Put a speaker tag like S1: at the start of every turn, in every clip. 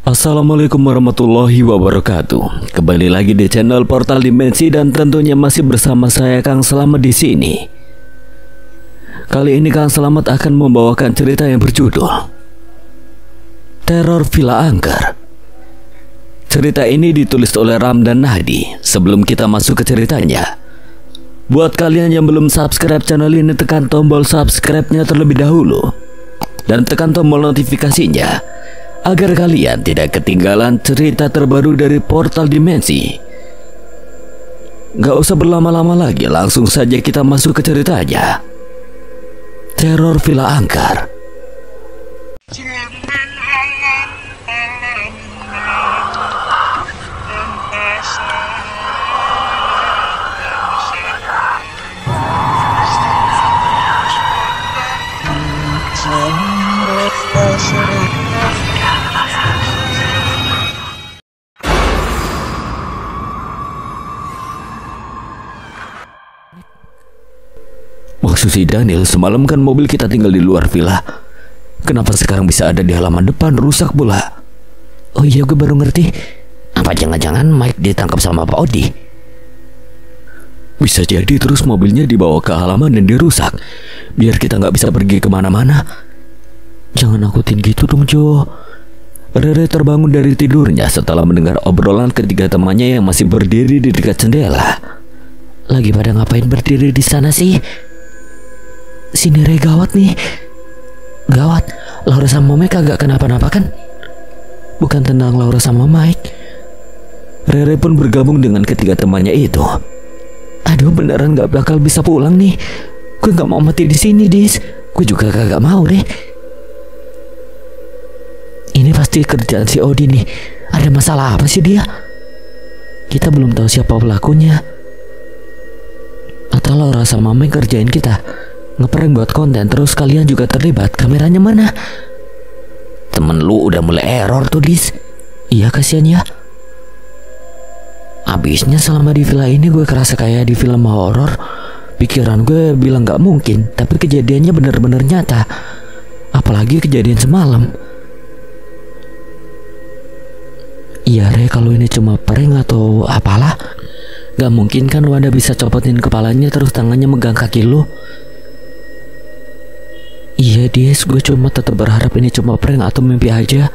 S1: Assalamualaikum warahmatullahi wabarakatuh. Kembali lagi di channel Portal Dimensi dan tentunya masih bersama saya Kang Slamet di sini. Kali ini Kang Slamet akan membawakan cerita yang berjudul Teror Villa Angker. Cerita ini ditulis oleh Ramdan Nahdi. Sebelum kita masuk ke ceritanya, buat kalian yang belum subscribe channel ini, tekan tombol subscribe-nya terlebih dahulu dan tekan tombol notifikasinya agar kalian tidak ketinggalan cerita terbaru dari Portal Dimensi. Gak usah berlama-lama lagi, langsung saja kita masuk ke ceritanya. Teror Villa Angker. Maksud si Daniel, semalam kan mobil kita tinggal di luar villa. Kenapa sekarang bisa ada di halaman depan, rusak pula? Oh iya, gue baru ngerti. Apa jangan-jangan Mike ditangkap sama Pak Odi? Bisa jadi terus mobilnya dibawa ke halaman dan dirusak, biar kita nggak bisa pergi kemana-mana. Jangan nakutin gitu dong, Jo. Rere terbangun dari tidurnya setelah mendengar obrolan ketiga temannya yang masih berdiri di dekat jendela. Lagi pada ngapain berdiri di sana sih? Sini Re, gawat nih. Gawat, Laura sama Mike agak kenapa-napa kan? Bukan tentang Laura sama Mike. Rere pun bergabung dengan ketiga temannya itu. Aduh, beneran gak bakal bisa pulang nih. Gue gak mau mati di sini, Dis. Gue juga kagak mau, Re. Ini pasti kerjaan si Odi nih. Ada masalah apa sih dia? Kita belum tahu siapa pelakunya. Atau Laura sama Mike kerjain kita ngeprank buat konten, terus kalian juga terlibat. Kameranya mana? Temen lu udah mulai error tuh, Dis. Iya, kasihan ya. Abisnya selama di villa ini gue kerasa kayak di film horor. Pikiran gue bilang gak mungkin, tapi kejadiannya bener-bener nyata. Apalagi kejadian semalam. Iya Re, kalau ini cuma prank atau apalah, gak mungkin kan Wanda bisa copotin kepalanya terus tangannya megang kaki lu. Iya Dis, gue cuma tetap berharap ini cuma prank atau mimpi aja.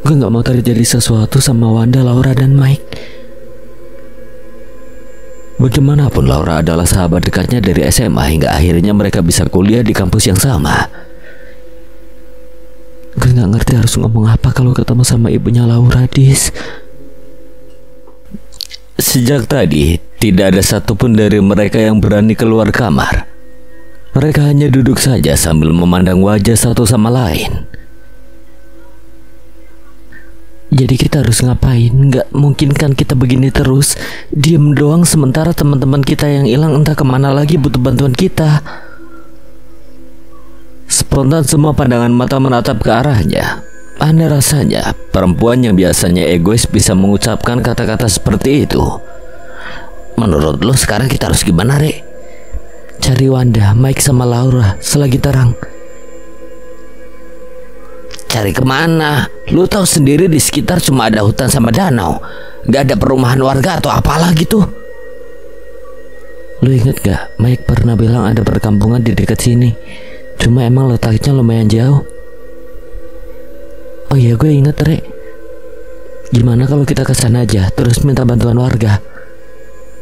S1: Gue gak mau terjadi sesuatu sama Wanda, Laura, dan Mike. Bagaimanapun Laura adalah sahabat dekatnya dari SMA hingga akhirnya mereka bisa kuliah di kampus yang sama. Gue gak ngerti harus ngomong apa kalau ketemu sama ibunya Laura, Dis. Sejak tadi tidak ada satupun dari mereka yang berani keluar kamar. Mereka hanya duduk saja sambil memandang wajah satu sama lain. Jadi kita harus ngapain? Nggak mungkin kan kita begini terus, diem doang sementara teman-teman kita yang hilang entah kemana lagi butuh bantuan kita. Spontan semua pandangan mata menatap ke arahnya. Aneh rasanya, perempuan yang biasanya egois bisa mengucapkan kata-kata seperti itu. Menurut lo sekarang kita harus gimana, Re? Cari Wanda, Mike sama Laura selagi terang. Cari kemana? Lu tahu sendiri di sekitar cuma ada hutan sama danau. Gak ada perumahan warga atau apalah gitu. Lu inget gak, Mike pernah bilang ada perkampungan di dekat sini. Cuma emang letaknya lumayan jauh. Oh iya, gue inget, Re. Gimana kalau kita kesana aja terus minta bantuan warga?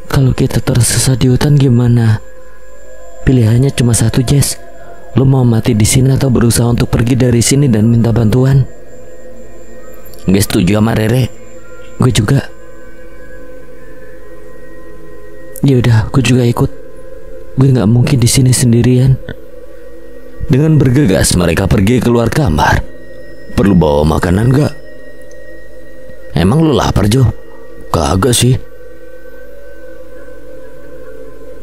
S1: Kalau kita tersesat di hutan gimana? Pilihannya cuma satu, Jess. Lo mau mati di sini atau berusaha untuk pergi dari sini dan minta bantuan? Gue setuju sama Rere. Gue juga. Yaudah, gue juga ikut. Gue nggak mungkin di sini sendirian. Dengan bergegas mereka pergi keluar kamar. Perlu bawa makanan gak? Emang lu lapar, Jo? Kagak sih.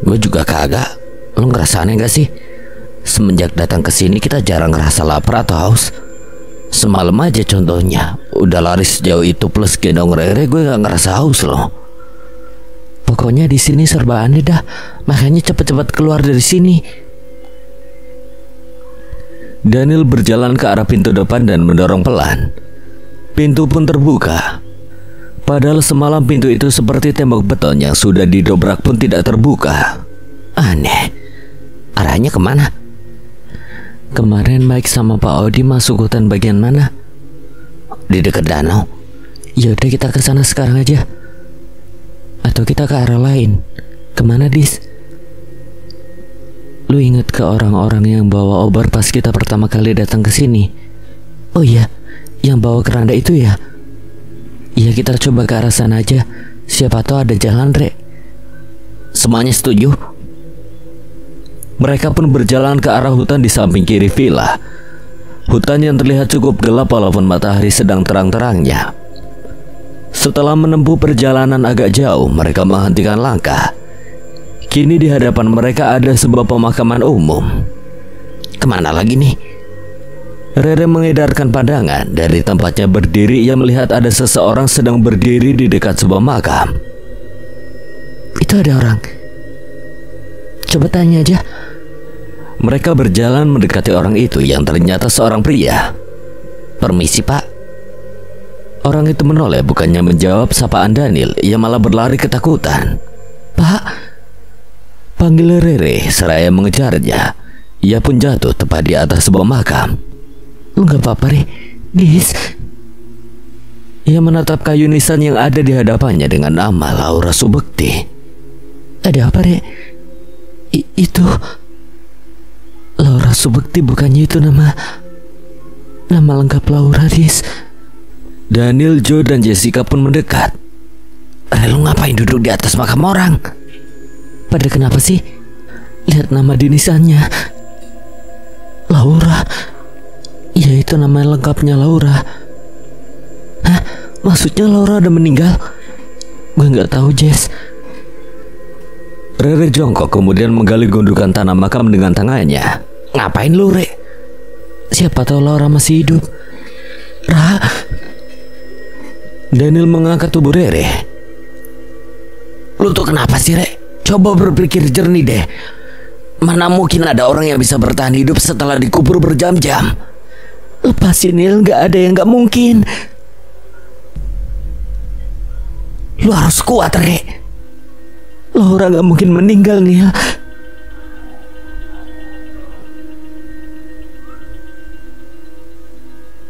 S1: Gue juga kagak. Lo ngerasa aneh gak sih? Semenjak datang ke sini kita jarang ngerasa lapar atau haus. Semalam aja contohnya, udah lari sejauh itu plus gendong Rere, gue gak ngerasa haus loh. Pokoknya di sini serba aneh dah, makanya cepet-cepet keluar dari sini.
S2: Daniel berjalan ke arah pintu depan dan mendorong pelan.
S1: Pintu pun terbuka. Padahal semalam pintu itu seperti tembok beton yang sudah didobrak pun tidak terbuka. Aneh, arahnya kemana? Kemarin Mike sama Pak Odi masuk hutan bagian mana? Di dekat danau. Yaudah kita ke sana sekarang aja. Atau kita ke arah lain. Kemana, Dis? Lu inget ke orang-orang yang bawa obor pas kita pertama kali datang ke sini? Oh iya, yang bawa keranda itu ya? Iya, kita coba ke arah sana aja. Siapa tahu ada jalan, Rek. Semuanya setuju? Mereka pun berjalan ke arah hutan di samping kiri villa. Hutan yang terlihat cukup gelap walaupun matahari sedang terang-terangnya. Setelah menempuh perjalanan agak jauh, mereka menghentikan langkah. Kini di hadapan mereka ada sebuah pemakaman umum. Kemana lagi nih? Rere mengedarkan pandangan. Dari tempatnya berdiri, ia melihat ada seseorang sedang berdiri di dekat sebuah makam. Itu ada orang. Coba tanya aja. Mereka berjalan mendekati orang itu yang ternyata seorang pria. Permisi, Pak. Orang itu menoleh, bukannya menjawab sapaan Daniel. Ia malah berlari ketakutan. Pak, panggil Rere seraya mengejarnya. Ia pun jatuh tepat di atas sebuah makam. Lu gak apa-apa, Re? Dis. Ia menatap kayu nisan yang ada di hadapannya dengan nama Laura Subekti. Ada apa, Re? Itu Laura Subekti, bukannya itu nama lengkap Laura, Dis? Daniel, Joe, dan Jessica pun mendekat. Lu ngapain duduk di atas makam orang? Pada kenapa sih? Lihat nama di nisannya. Laura. Ya, itu nama lengkapnya Laura. Hah? Maksudnya Laura udah meninggal? Gue nggak tahu, Jess. Rere jongkok kemudian menggali gundukan tanah makam dengan tangannya. Ngapain lu, Re? Siapa tahu Laura masih hidup. Ra. Daniel mengangkat tubuh Rere. Lu tuh kenapa sih, Re? Coba berpikir jernih deh. Mana mungkin ada orang yang bisa bertahan hidup setelah dikubur berjam-jam? Lepasin, Nil, gak ada yang gak mungkin. Lu harus kuat, Re. Laura gak mungkin meninggal, Nil.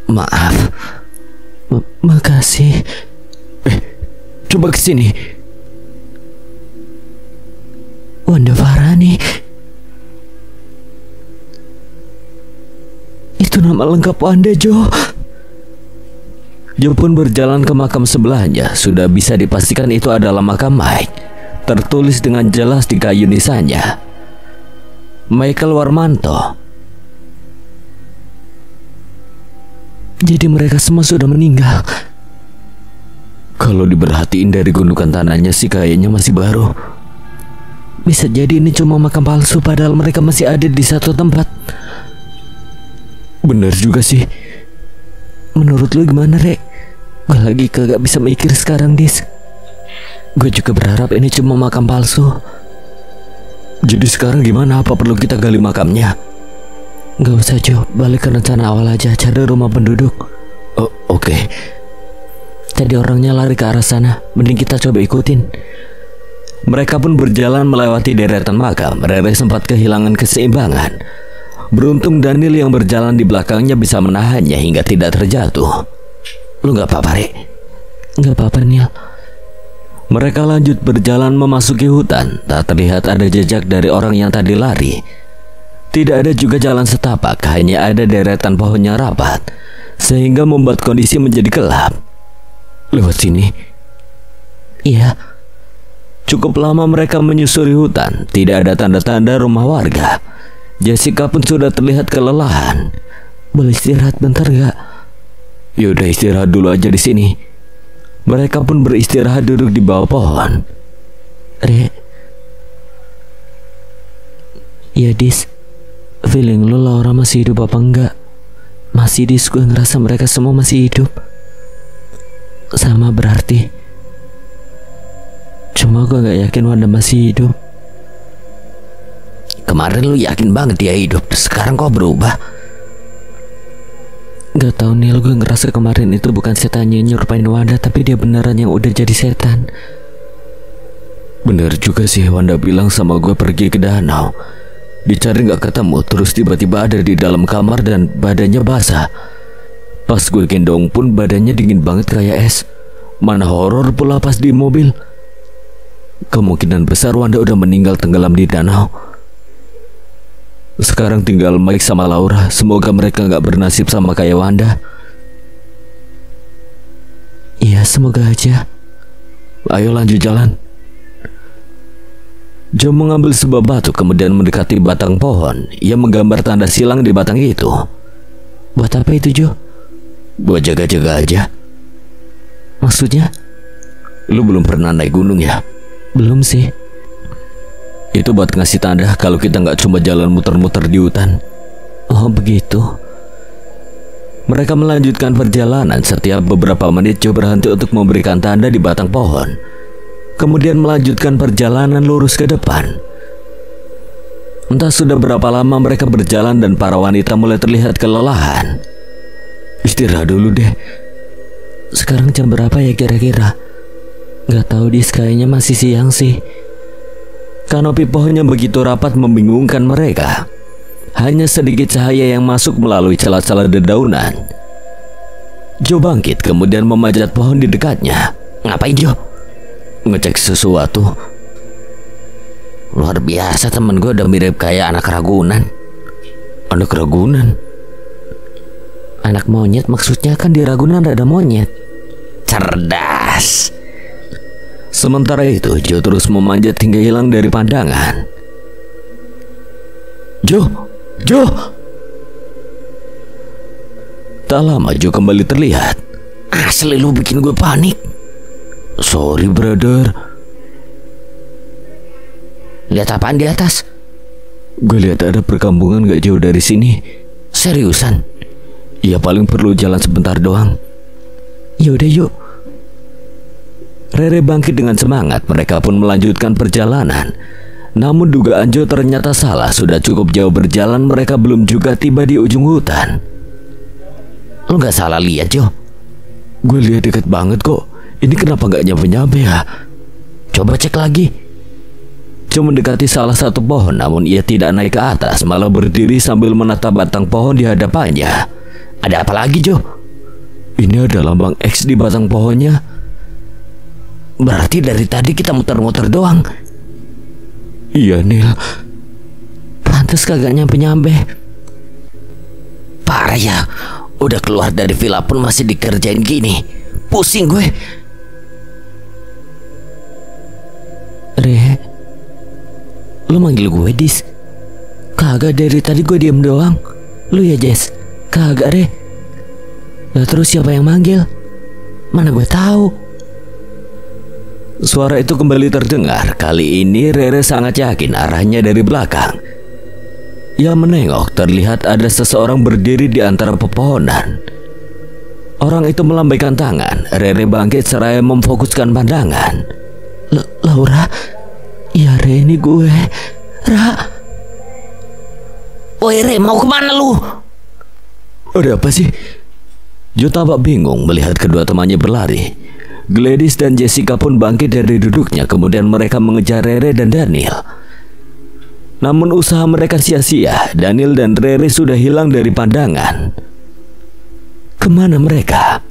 S1: Maaf. Makasih. Coba kesini. Wanda Farani. Itu nama lengkap Wanda, Jo. Jo pun berjalan ke makam sebelahnya. Sudah bisa dipastikan itu adalah makam Mike. Tertulis dengan jelas di kayu nisannya, Michael Warmanto. Jadi mereka semua sudah meninggal. Kalau diperhatiin dari gundukan tanahnya sih kayaknya masih baru. Bisa jadi ini cuma makam palsu padahal mereka masih ada di satu tempat. Bener juga sih. Menurut lu gimana, Re? Gue lagi kagak bisa mikir sekarang, Dis. Gue juga berharap ini cuma makam palsu. Jadi sekarang gimana? Apa perlu kita gali makamnya? Gak usah, Jo. Balik ke rencana awal aja. Cari rumah penduduk. Oh, oke. Tadi orangnya lari ke arah sana. Mending kita coba ikutin. Mereka pun berjalan melewati deretan makam. Rere sempat kehilangan keseimbangan. Beruntung Daniel yang berjalan di belakangnya bisa menahannya hingga tidak terjatuh. Lu gak apa-apa, Re? Gak apa-apa, Niel. Mereka lanjut berjalan memasuki hutan. Tak terlihat ada jejak dari orang yang tadi lari. Tidak ada juga jalan setapak. Hanya ada deretan pohon yang rapat, sehingga membuat kondisi menjadi gelap. Lewat sini? Iya. Cukup lama mereka menyusuri hutan. Tidak ada tanda-tanda rumah warga. Jessica pun sudah terlihat kelelahan. Boleh istirahat bentar gak? Yaudah, istirahat dulu aja di sini. Mereka pun beristirahat duduk di bawah pohon. Re. Ya, Dis. Feeling lo Laura masih hidup apa enggak? Masih, Dis. Gue ngerasa mereka semua masih hidup. Sama berarti. Cuma gue gak yakin Wanda masih hidup. Kemarin lu yakin banget dia hidup. Sekarang kok berubah? Gak tau Nil, gue ngerasa kemarin itu bukan setannya yang nyerupain Wanda, tapi dia beneran yang udah jadi setan. Bener juga sih, Wanda bilang sama gue pergi ke danau, dicari gak ketemu, terus tiba-tiba ada di dalam kamar dan badannya basah. Pas gue gendong pun badannya dingin banget kayak es. Mana horor pula pas di mobil. Kemungkinan besar Wanda udah meninggal tenggelam di danau. Sekarang tinggal Mike sama Laura. Semoga mereka gak bernasib sama kayak Wanda. Iya, semoga aja. Ayo lanjut jalan. Joe mengambil sebuah batu kemudian mendekati batang pohon. Ia menggambar tanda silang di batang itu. Buat apa itu, Joe? Buat jaga-jaga aja. Maksudnya? Lu belum pernah naik gunung ya? Belum sih. Itu buat ngasih tanda kalau kita nggak cuma jalan muter-muter di hutan. Oh begitu. Mereka melanjutkan perjalanan. Setiap beberapa menit Joe berhenti untuk memberikan tanda di batang pohon, kemudian melanjutkan perjalanan lurus ke depan. Entah sudah berapa lama mereka berjalan dan para wanita mulai terlihat kelelahan. Istirahat dulu deh. Sekarang jam berapa ya kira-kira? Gak tahu dis, kayaknya masih siang sih. Kanopi pohonnya begitu rapat membingungkan mereka. Hanya sedikit cahaya yang masuk melalui celah-celah dedaunan. Joe bangkit kemudian memanjat pohon di dekatnya. Ngapain Joe? Ngecek sesuatu. Luar biasa, temen gue udah mirip kayak anak Ragunan. Anak Ragunan? Anak monyet maksudnya, kan di Ragunan ada monyet. Cerdas. Sementara itu Joe terus memanjat hingga hilang dari pandangan. Joe. Tak lama Joe kembali terlihat. Asli lu bikin gue panik. Sorry brother. Lihat apaan di atas? Gue lihat ada perkampungan gak jauh dari sini. Seriusan? Ya paling perlu jalan sebentar doang. Yaudah yuk. Rere bangkit dengan semangat. Mereka pun melanjutkan perjalanan. Namun dugaan Joe ternyata salah. Sudah cukup jauh berjalan, mereka belum juga tiba di ujung hutan. Lo gak salah lihat Joe? Gue lihat deket banget kok. Ini kenapa gak nyampe-nyampe ya? Coba cek lagi. Joe mendekati salah satu pohon, namun ia tidak naik ke atas, malah berdiri sambil menatap batang pohon di hadapannya. Ada apa lagi Joe? Ini ada lambang X di batang pohonnya. Berarti dari tadi kita muter-muter doang. Iya Nil. Pantes kagak nyampe-nyampe. Parah ya. Udah keluar dari villa pun masih dikerjain gini. Pusing gue. Re, lu manggil gue Dis? Kagak, dari tadi gue diem doang. Lu ya Jess? Kagak Re. Lah terus siapa yang manggil? Mana gue tahu. Suara itu kembali terdengar. Kali ini Rere sangat yakin arahnya dari belakang. Ia menengok, terlihat ada seseorang berdiri di antara pepohonan. Orang itu melambaikan tangan. Rere bangkit seraya memfokuskan pandangan. Laura? Ya Re, ini gue. Ra. Woi Re, mau kemana lu? Ada apa sih? Joe tampak bingung melihat kedua temannya berlari. Gladys dan Jessica pun bangkit dari duduknya. Kemudian mereka mengejar Rere dan Daniel. Namun usaha mereka sia-sia. Daniel dan Rere sudah hilang dari pandangan. Kemana mereka?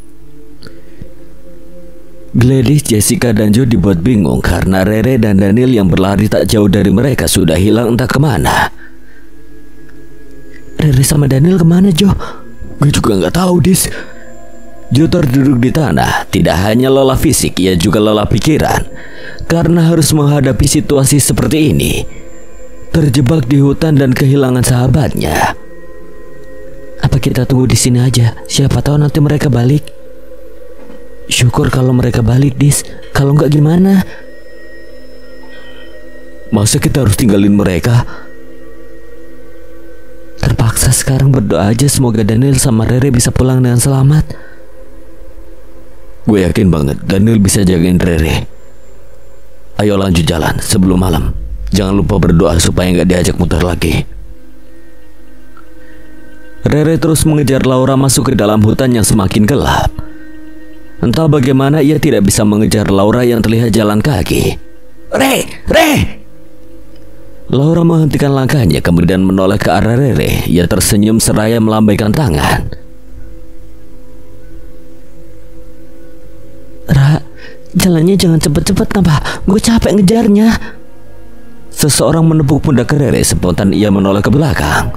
S1: Gladys, Jessica dan Joe dibuat bingung karena Rere dan Daniel yang berlari tak jauh dari mereka sudah hilang entah kemana. Rere sama Daniel kemana Joe? Gue juga nggak tahu Dis. Joe terduduk di tanah. Tidak hanya lelah fisik, ia juga lelah pikiran karena harus menghadapi situasi seperti ini. Terjebak di hutan dan kehilangan sahabatnya. Apa kita tunggu di sini aja? Siapa tahu nanti mereka balik. Syukur kalau mereka balik Dis. Kalau nggak gimana? Masa kita harus tinggalin mereka? Terpaksa sekarang berdoa aja semoga Daniel sama Rere bisa pulang dengan selamat. Gue yakin banget Daniel bisa jagain Rere. Ayo lanjut jalan sebelum malam. Jangan lupa berdoa supaya nggak diajak muter lagi. Rere terus mengejar Laura masuk ke dalam hutan yang semakin gelap. Entah bagaimana ia tidak bisa mengejar Laura yang terlihat jalan kaki. Re! Laura menghentikan langkahnya kemudian menoleh ke arah Rere. Ia tersenyum seraya melambaikan tangan. Ra, jalannya jangan cepet-cepet napa, gue capek ngejarnya. Seseorang menepuk pundak Rere, spontan ia menoleh ke belakang.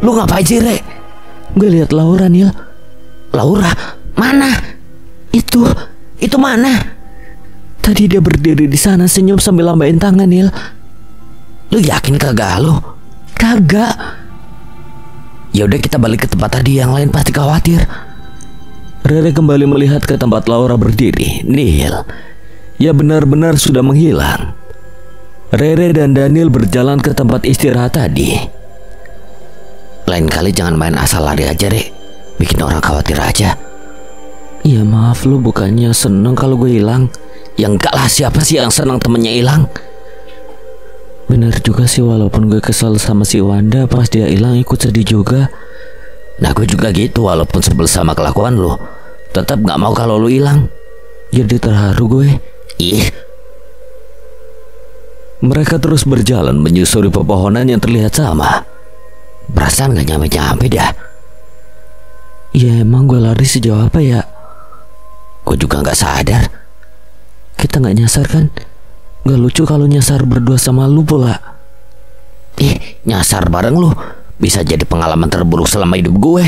S1: Lu ngapain sih, Re? Gue lihat Laura, Nil. Laura? Mana? Itu mana? Tadi dia berdiri di sana senyum sambil lambain tangan, Nil. Lu yakin kagak lu? Kagak. Ya udah kita balik ke tempat tadi, yang lain pasti khawatir. Rere kembali melihat ke tempat Laura berdiri. Nil, ya benar-benar sudah menghilang. Rere dan Daniel berjalan ke tempat istirahat tadi. Lain kali jangan main asal lari aja, Re. Bikin orang khawatir aja. Ya maaf, lu bukannya seneng kalau gue hilang? Ya enggak lah, siapa sih yang senang temennya hilang? Bener juga sih, walaupun gue kesel sama si Wanda pas dia hilang ikut sedih juga. Nah gue juga gitu, walaupun sebel sama kelakuan lu, tetap gak mau kalau lu hilang. Jadi terharu gue. Ih. Mereka terus berjalan menyusuri pepohonan yang terlihat sama. Perasaan gak nyampe-nyampe dah. Ya emang gue lari sejauh apa ya? Gue juga gak sadar. Kita gak nyasar kan? Gak lucu kalau nyasar berdua sama lu pula. Nyasar bareng lu bisa jadi pengalaman terburuk selama hidup gue.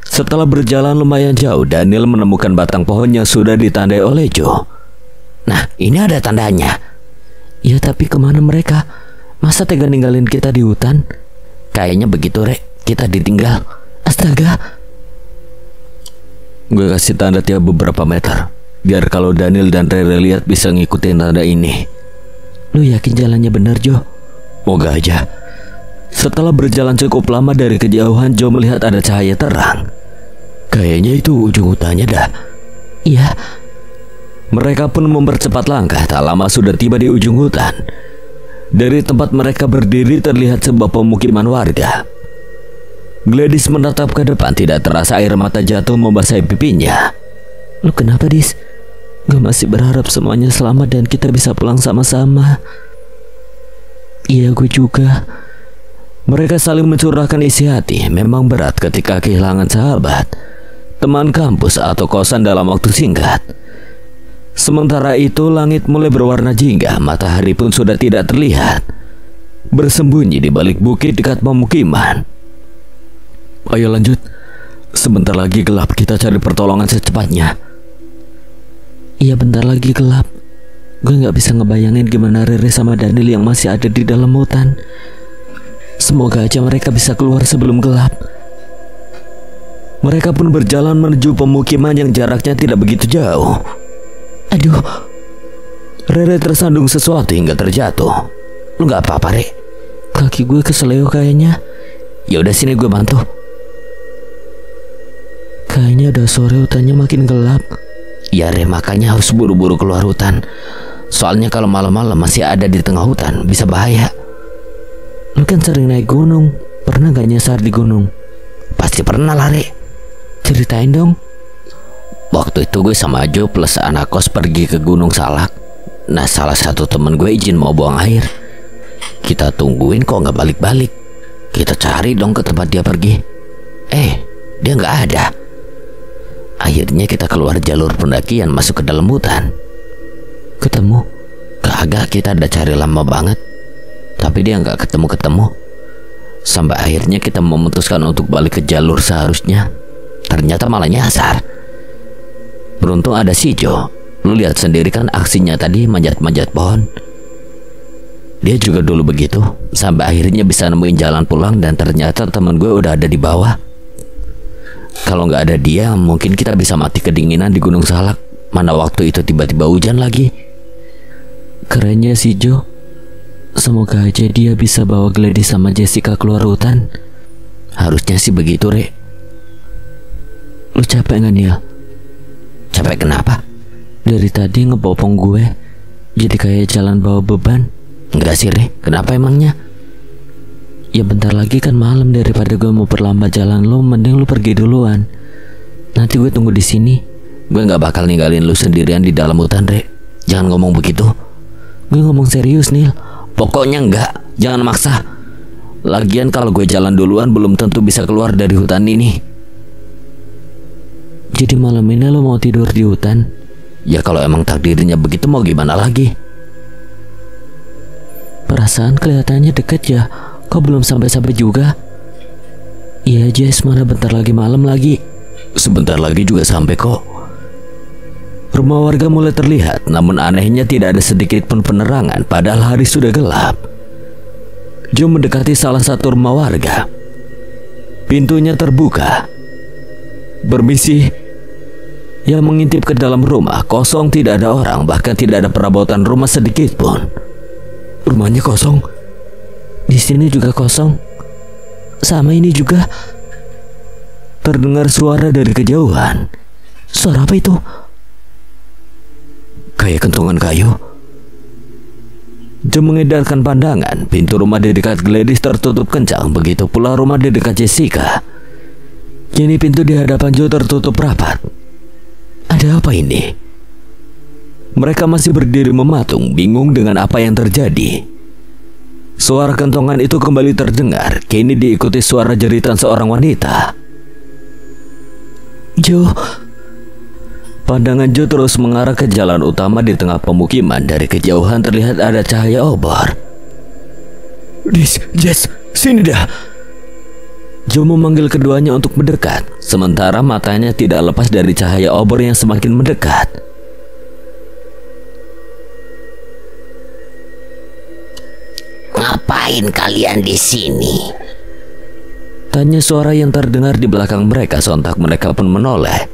S1: Setelah berjalan lumayan jauh, Daniel menemukan batang pohon yang sudah ditandai oleh Joe. Nah, ini ada tandanya. Ya tapi kemana mereka? Masa tega ninggalin kita di hutan? Kayaknya begitu, Re. Kita ditinggal. Astaga. Gue kasih tanda tiap beberapa meter, biar kalau Daniel dan Rere lihat bisa ngikutin tanda ini. Lu yakin jalannya benar, Jo? Moga aja. Setelah berjalan cukup lama dari kejauhan, Joe melihat ada cahaya terang. Kayaknya itu ujung hutannya dah. Iya. Mereka pun mempercepat langkah. Tak lama sudah tiba di ujung hutan. Dari tempat mereka berdiri terlihat sebuah pemukiman warga. Gladys menatap ke depan, tidak terasa air mata jatuh membasahi pipinya. Lu kenapa, Dis? Gue masih berharap semuanya selamat dan kita bisa pulang sama-sama. Iya, gue juga. Mereka saling mencurahkan isi hati. Memang berat ketika kehilangan sahabat, teman kampus atau kosan dalam waktu singkat. Sementara itu langit mulai berwarna jingga. Matahari pun sudah tidak terlihat, bersembunyi di balik bukit dekat pemukiman. Ayo lanjut. Sebentar lagi gelap, kita cari pertolongan secepatnya. Iya bentar lagi gelap. Gue gak bisa ngebayangin gimana Rere sama Daniel yang masih ada di dalam hutan. Semoga aja mereka bisa keluar sebelum gelap. Mereka pun berjalan menuju pemukiman yang jaraknya tidak begitu jauh. Aduh. Rere tersandung sesuatu hingga terjatuh. Lu gak apa-apa, Re? Kaki gue keseleo kayaknya. Ya udah sini gue bantu. Kayaknya udah sore, hutannya makin gelap. Ya Re, makanya harus buru-buru keluar hutan. Soalnya kalau malam-malam masih ada di tengah hutan bisa bahaya. Lu kan sering naik gunung, pernah gak nyasar di gunung? Pasti pernah lah, Re. Ceritain dong. Waktu itu gue sama Jo plus anak kos pergi ke Gunung Salak. Nah salah satu temen gue izin mau buang air. Kita tungguin kok gak balik-balik. Kita cari dong ke tempat dia pergi. Dia gak ada. Akhirnya kita keluar jalur pendakian masuk ke dalam hutan. Ketemu? Kagak, kita udah cari lama banget, tapi dia gak ketemu-ketemu. Sampai akhirnya kita memutuskan untuk balik ke jalur seharusnya. Ternyata malah nyasar. Beruntung ada si Jo. Lu lihat sendiri kan aksinya tadi, manjat-manjat pohon. Dia juga dulu begitu, sampai akhirnya bisa nemuin jalan pulang. Dan ternyata teman gue udah ada di bawah. Kalau nggak ada dia, mungkin kita bisa mati kedinginan di Gunung Salak. Mana waktu itu tiba-tiba hujan lagi. Kerennya si Jo. Semoga aja dia bisa bawa Gladys sama Jessica keluar hutan. Harusnya sih begitu, Re. Lu capek gak, Niel? Capek kenapa? Dari tadi ngebopong gue, jadi kayak jalan bawa beban. Enggak sih, Re. Kenapa emangnya? Ya bentar lagi kan malam, daripada gue mau perlambat jalan lo, mending lu pergi duluan. Nanti gue tunggu di sini. Gue nggak bakal ninggalin lu sendirian di dalam hutan, Re. Jangan ngomong begitu. Gue ngomong serius, Nil. Pokoknya enggak, jangan maksa. Lagian kalau gue jalan duluan belum tentu bisa keluar dari hutan ini. Jadi malam ini lo mau tidur di hutan? Ya kalau emang takdirnya begitu, mau gimana lagi? Perasaan kelihatannya deket ya. Kok belum sampai-sampai juga? Iya Jess, mana bentar lagi malam lagi. Sebentar lagi juga sampai kok. Rumah warga mulai terlihat, namun anehnya tidak ada sedikit pun penerangan padahal hari sudah gelap. Joe mendekati salah satu rumah warga. Pintunya terbuka. Permisi. Yang mengintip ke dalam rumah kosong, tidak ada orang, bahkan tidak ada perabotan rumah sedikit pun. Rumahnya kosong. Di sini juga kosong. Sama ini juga. Terdengar suara dari kejauhan. Suara apa itu? Kayak kentongan kayu. Joe mengedarkan pandangan. Pintu rumah di dekat Gladys tertutup kencang, begitu pula rumah di dekat Jessica. Kini pintu di hadapan Joe tertutup rapat. Ada apa ini? Mereka masih berdiri mematung, bingung dengan apa yang terjadi. Suara kentongan itu kembali terdengar, kini diikuti suara jeritan seorang wanita. Joe. Pandangan Joe terus mengarah ke jalan utama di tengah pemukiman. Dari kejauhan terlihat ada cahaya obor. Jess, sini dah. Joe memanggil keduanya untuk mendekat, sementara matanya tidak lepas dari cahaya obor yang semakin mendekat.
S2: Ngapain kalian di sini?
S1: Tanya suara yang terdengar di belakang mereka. Sontak mereka pun menoleh.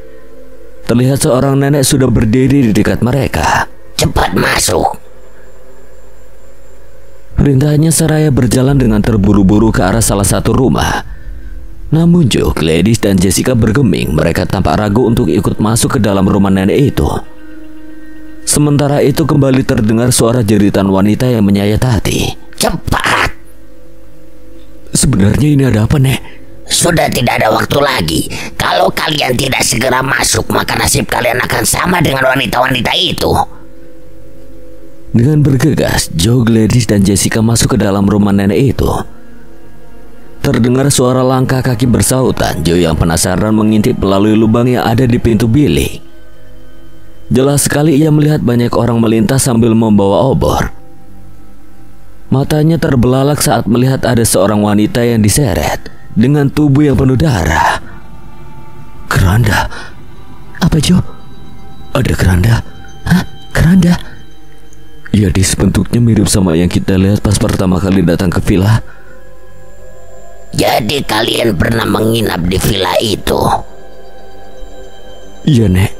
S1: Terlihat seorang nenek sudah berdiri di dekat mereka.
S2: Cepat masuk.
S1: Perintahnya seraya berjalan dengan terburu-buru ke arah salah satu rumah. Namun Joe, Gladys dan Jessica bergeming. Mereka tampak ragu untuk ikut masuk ke dalam rumah nenek itu. Sementara itu kembali terdengar suara jeritan wanita yang menyayat hati.
S2: Cepat.
S1: Sebenarnya ini ada apa, Nek?
S2: Sudah tidak ada waktu lagi. Kalau kalian tidak segera masuk, maka nasib kalian akan sama dengan wanita-wanita itu.
S1: Dengan bergegas, Joe, Gladys dan Jessica masuk ke dalam rumah nenek itu. Terdengar suara langkah kaki bersautan. Joe yang penasaran mengintip melalui lubang yang ada di pintu bilik. Jelas sekali ia melihat banyak orang melintas sambil membawa obor. Matanya terbelalak saat melihat ada seorang wanita yang diseret dengan tubuh yang penuh darah. Keranda? Apa Joe? Ada keranda? Hah? Keranda? Ya, bentuknya mirip sama yang kita lihat pas pertama kali datang ke villa.
S2: Jadi kalian pernah menginap di villa itu?
S1: Iya, Nek.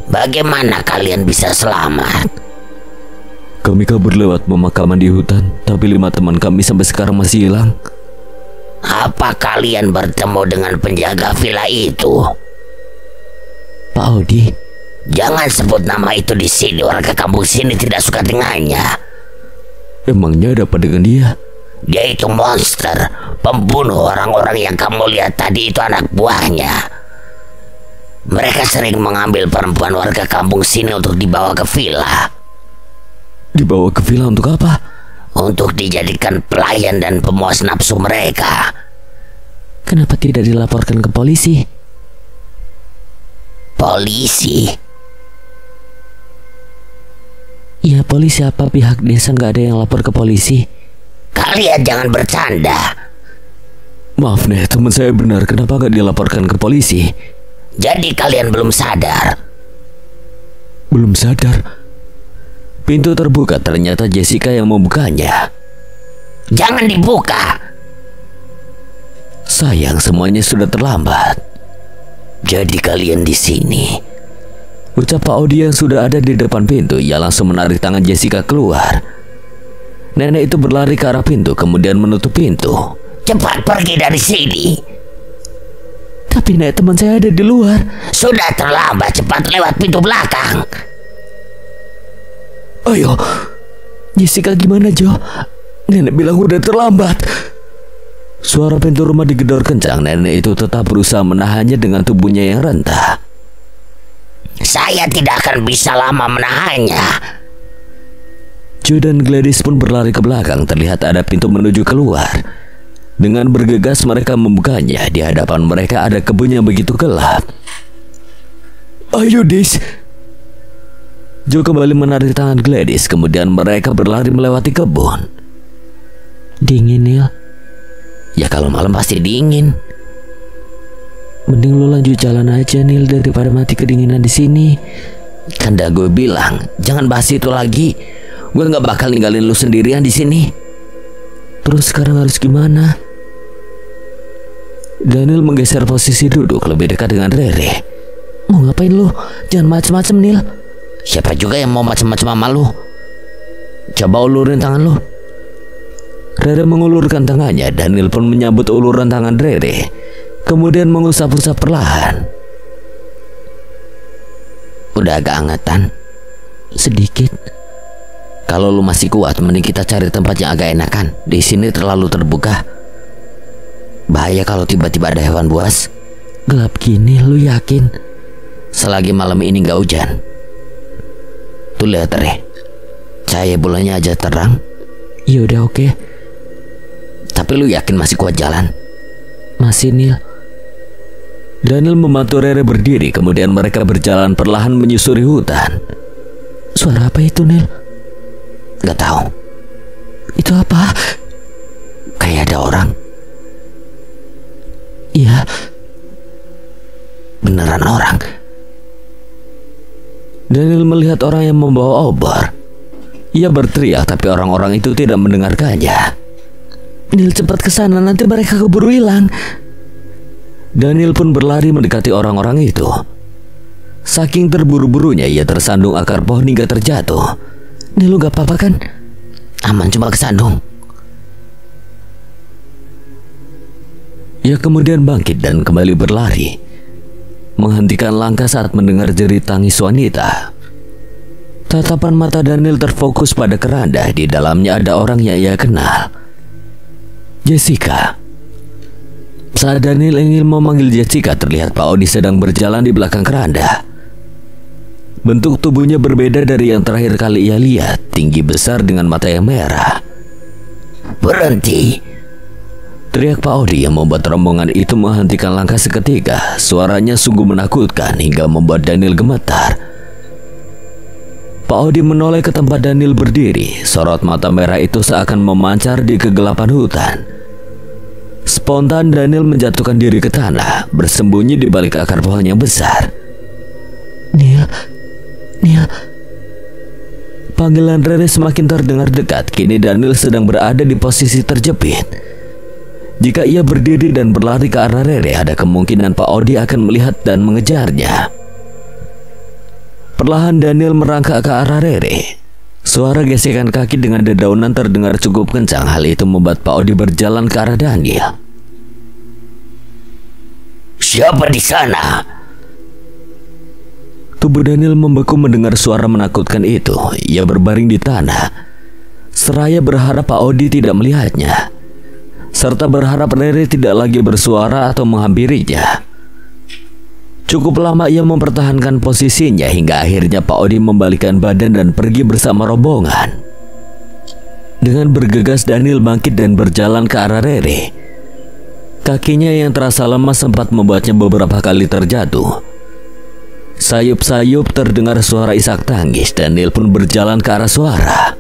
S2: Bagaimana kalian bisa selamat?
S1: Kami kabur lewat pemakaman di hutan, tapi 5 teman kami sampai sekarang masih hilang.
S2: Apa kalian bertemu dengan penjaga villa itu?
S1: Pak Audi.
S2: Jangan sebut nama itu di sini, warga kampung sini tidak suka dengannya.
S1: Emangnya ada apa dengan dia?
S2: Dia itu monster, pembunuh. Orang-orang yang kamu lihat tadi itu anak buahnya. Mereka sering mengambil perempuan warga kampung sini untuk dibawa ke villa.
S1: Dibawa ke villa untuk apa?
S2: Untuk dijadikan pelayan dan pemuas nafsu mereka.
S1: Kenapa tidak dilaporkan ke polisi?
S2: Polisi?
S1: Ya, polisi apa? Pihak desa nggak ada yang lapor ke polisi.
S2: Kalian jangan bercanda.
S1: Maaf nih, teman saya benar. Kenapa nggak dilaporkan ke polisi?
S2: Jadi kalian belum sadar?
S1: Belum sadar? Pintu terbuka, ternyata Jessica yang membukanya.
S2: Jangan dibuka.
S1: Sayang, semuanya sudah terlambat.
S2: Jadi kalian di sini?
S1: Ucap Pak Audi yang sudah ada di depan pintu. Ia langsung menarik tangan Jessica keluar. Nenek itu berlari ke arah pintu, kemudian menutup pintu.
S2: Cepat pergi dari sini.
S1: Tapi Nek, teman saya ada di luar.
S2: Sudah terlambat, cepat lewat pintu belakang.
S1: Ayo, Jessica gimana Jo? Nenek bilang udah terlambat. Suara pintu rumah digedor kencang. Nenek itu tetap berusaha menahannya dengan tubuhnya yang rentah.
S2: Saya tidak akan bisa lama menahannya.
S1: Joe dan Gladys pun berlari ke belakang. Terlihat ada pintu menuju keluar. Dengan bergegas mereka membukanya. Di hadapan mereka ada kebun yang begitu gelap. Ayo, Dis. Joe kembali menarik tangan Gladys. Kemudian mereka berlari melewati kebun. Dingin, Neil.
S2: Ya kalau malam pasti dingin.
S1: Mending lo lanjut jalan aja, Neil, daripada mati kedinginan di sini.
S2: Kan dah gue bilang, jangan bahas itu lagi. Gue nggak bakal ninggalin lu sendirian di sini.
S1: Terus sekarang harus gimana? Daniel menggeser posisi duduk lebih dekat dengan Rere. Mau ngapain lu? Jangan macem-macem, Neil.
S2: Siapa juga yang mau macem-macem sama lu? Coba ulurin tangan lu.
S1: Rere mengulurkan tangannya. Daniel pun menyambut uluran tangan Rere, kemudian mengusap-usap perlahan.
S2: Udah agak angatan?
S1: Sedikit.
S2: Kalau lu masih kuat, mending kita cari tempat yang agak enakan. Di sini terlalu terbuka. Bahaya kalau tiba-tiba ada hewan buas.
S1: Gelap gini, lu yakin?
S2: Selagi malam ini gak hujan. Tuh lihat, Re. Cahaya bulannya aja terang.
S1: Ya udah, oke.
S2: Tapi lu yakin masih kuat jalan?
S1: Masih, Neil. Daniel membantu Rere berdiri. Kemudian mereka berjalan perlahan menyusuri hutan. Suara apa itu, Neil?
S2: Gak tahu.
S1: Itu apa?
S2: Kayak ada orang.
S1: Iya.
S2: Beneran orang.
S1: Daniel melihat orang yang membawa obor. Ia berteriak, tapi orang-orang itu tidak mendengarkannya. Neil, cepat ke sana, nanti mereka keburu hilang. Daniel pun berlari mendekati orang-orang itu. Saking terburu-burunya ia tersandung akar pohon hingga terjatuh. Neil, lu gak apa-apa kan?
S2: Aman, cuma kesandung.
S1: Ia kemudian bangkit dan kembali berlari, menghentikan langkah saat mendengar jerit tangis wanita. Tatapan mata Daniel terfokus pada keranda. Di dalamnya ada orang yang ia kenal, Jessica. Saat Daniel ingin memanggil Jessica, terlihat Pak Odi sedang berjalan di belakang keranda. Bentuk tubuhnya berbeda dari yang terakhir kali ia lihat, tinggi besar dengan mata yang merah.
S2: Berhenti!
S1: Teriak Pak Odi yang membuat rombongan itu menghentikan langkah seketika. Suaranya sungguh menakutkan hingga membuat Daniel gemetar. Pak Odi menoleh ke tempat Daniel berdiri. Sorot mata merah itu seakan memancar di kegelapan hutan. Spontan Daniel menjatuhkan diri ke tanah, bersembunyi di balik akar pohon yang besar. Neil. Panggilan Rere semakin terdengar dekat. Kini Daniel sedang berada di posisi terjepit. Jika ia berdiri dan berlari ke arah Rere, ada kemungkinan Pak Odi akan melihat dan mengejarnya. Perlahan Daniel merangkak ke arah Rere. Suara gesekan kaki dengan dedaunan terdengar cukup kencang. Hal itu membuat Pak Odi berjalan ke arah Daniel.
S2: Siapa di sana?
S1: Tubuh Daniel membeku mendengar suara menakutkan itu. Ia berbaring di tanah, seraya berharap Pak Odi tidak melihatnya, serta berharap Rere tidak lagi bersuara atau menghampirinya. Cukup lama ia mempertahankan posisinya hingga akhirnya Pak Odi membalikkan badan dan pergi bersama rombongan. Dengan bergegas Daniel bangkit dan berjalan ke arah Rere. Kakinya yang terasa lemas sempat membuatnya beberapa kali terjatuh. Sayup-sayup terdengar suara isak tangis. Daniel pun berjalan ke arah suara.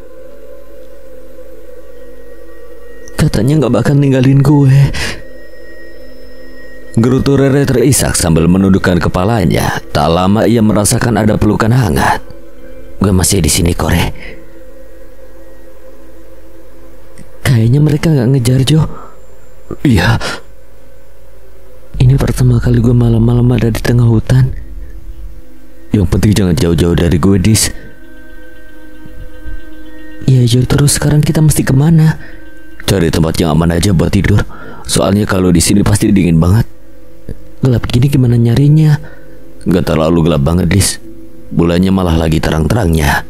S1: Katanya gak bakal ninggalin gue. Gerutu Rere terisak sambil menundukkan kepalanya. Tak lama ia merasakan ada pelukan hangat.
S2: Gue masih di sini, Kore.
S1: Kayaknya mereka gak ngejar, Jo. Iya. Ini pertama kali gue malam-malam ada di tengah hutan. Yang penting jangan jauh-jauh dari gue, Dis. Iya, Jo. Terus sekarang kita mesti kemana? Cari tempat yang aman aja buat tidur. Soalnya kalau di sini pasti dingin banget. Gelap gini gimana nyarinya? Gak terlalu gelap banget, Dis. Bulannya malah lagi terang-terangnya.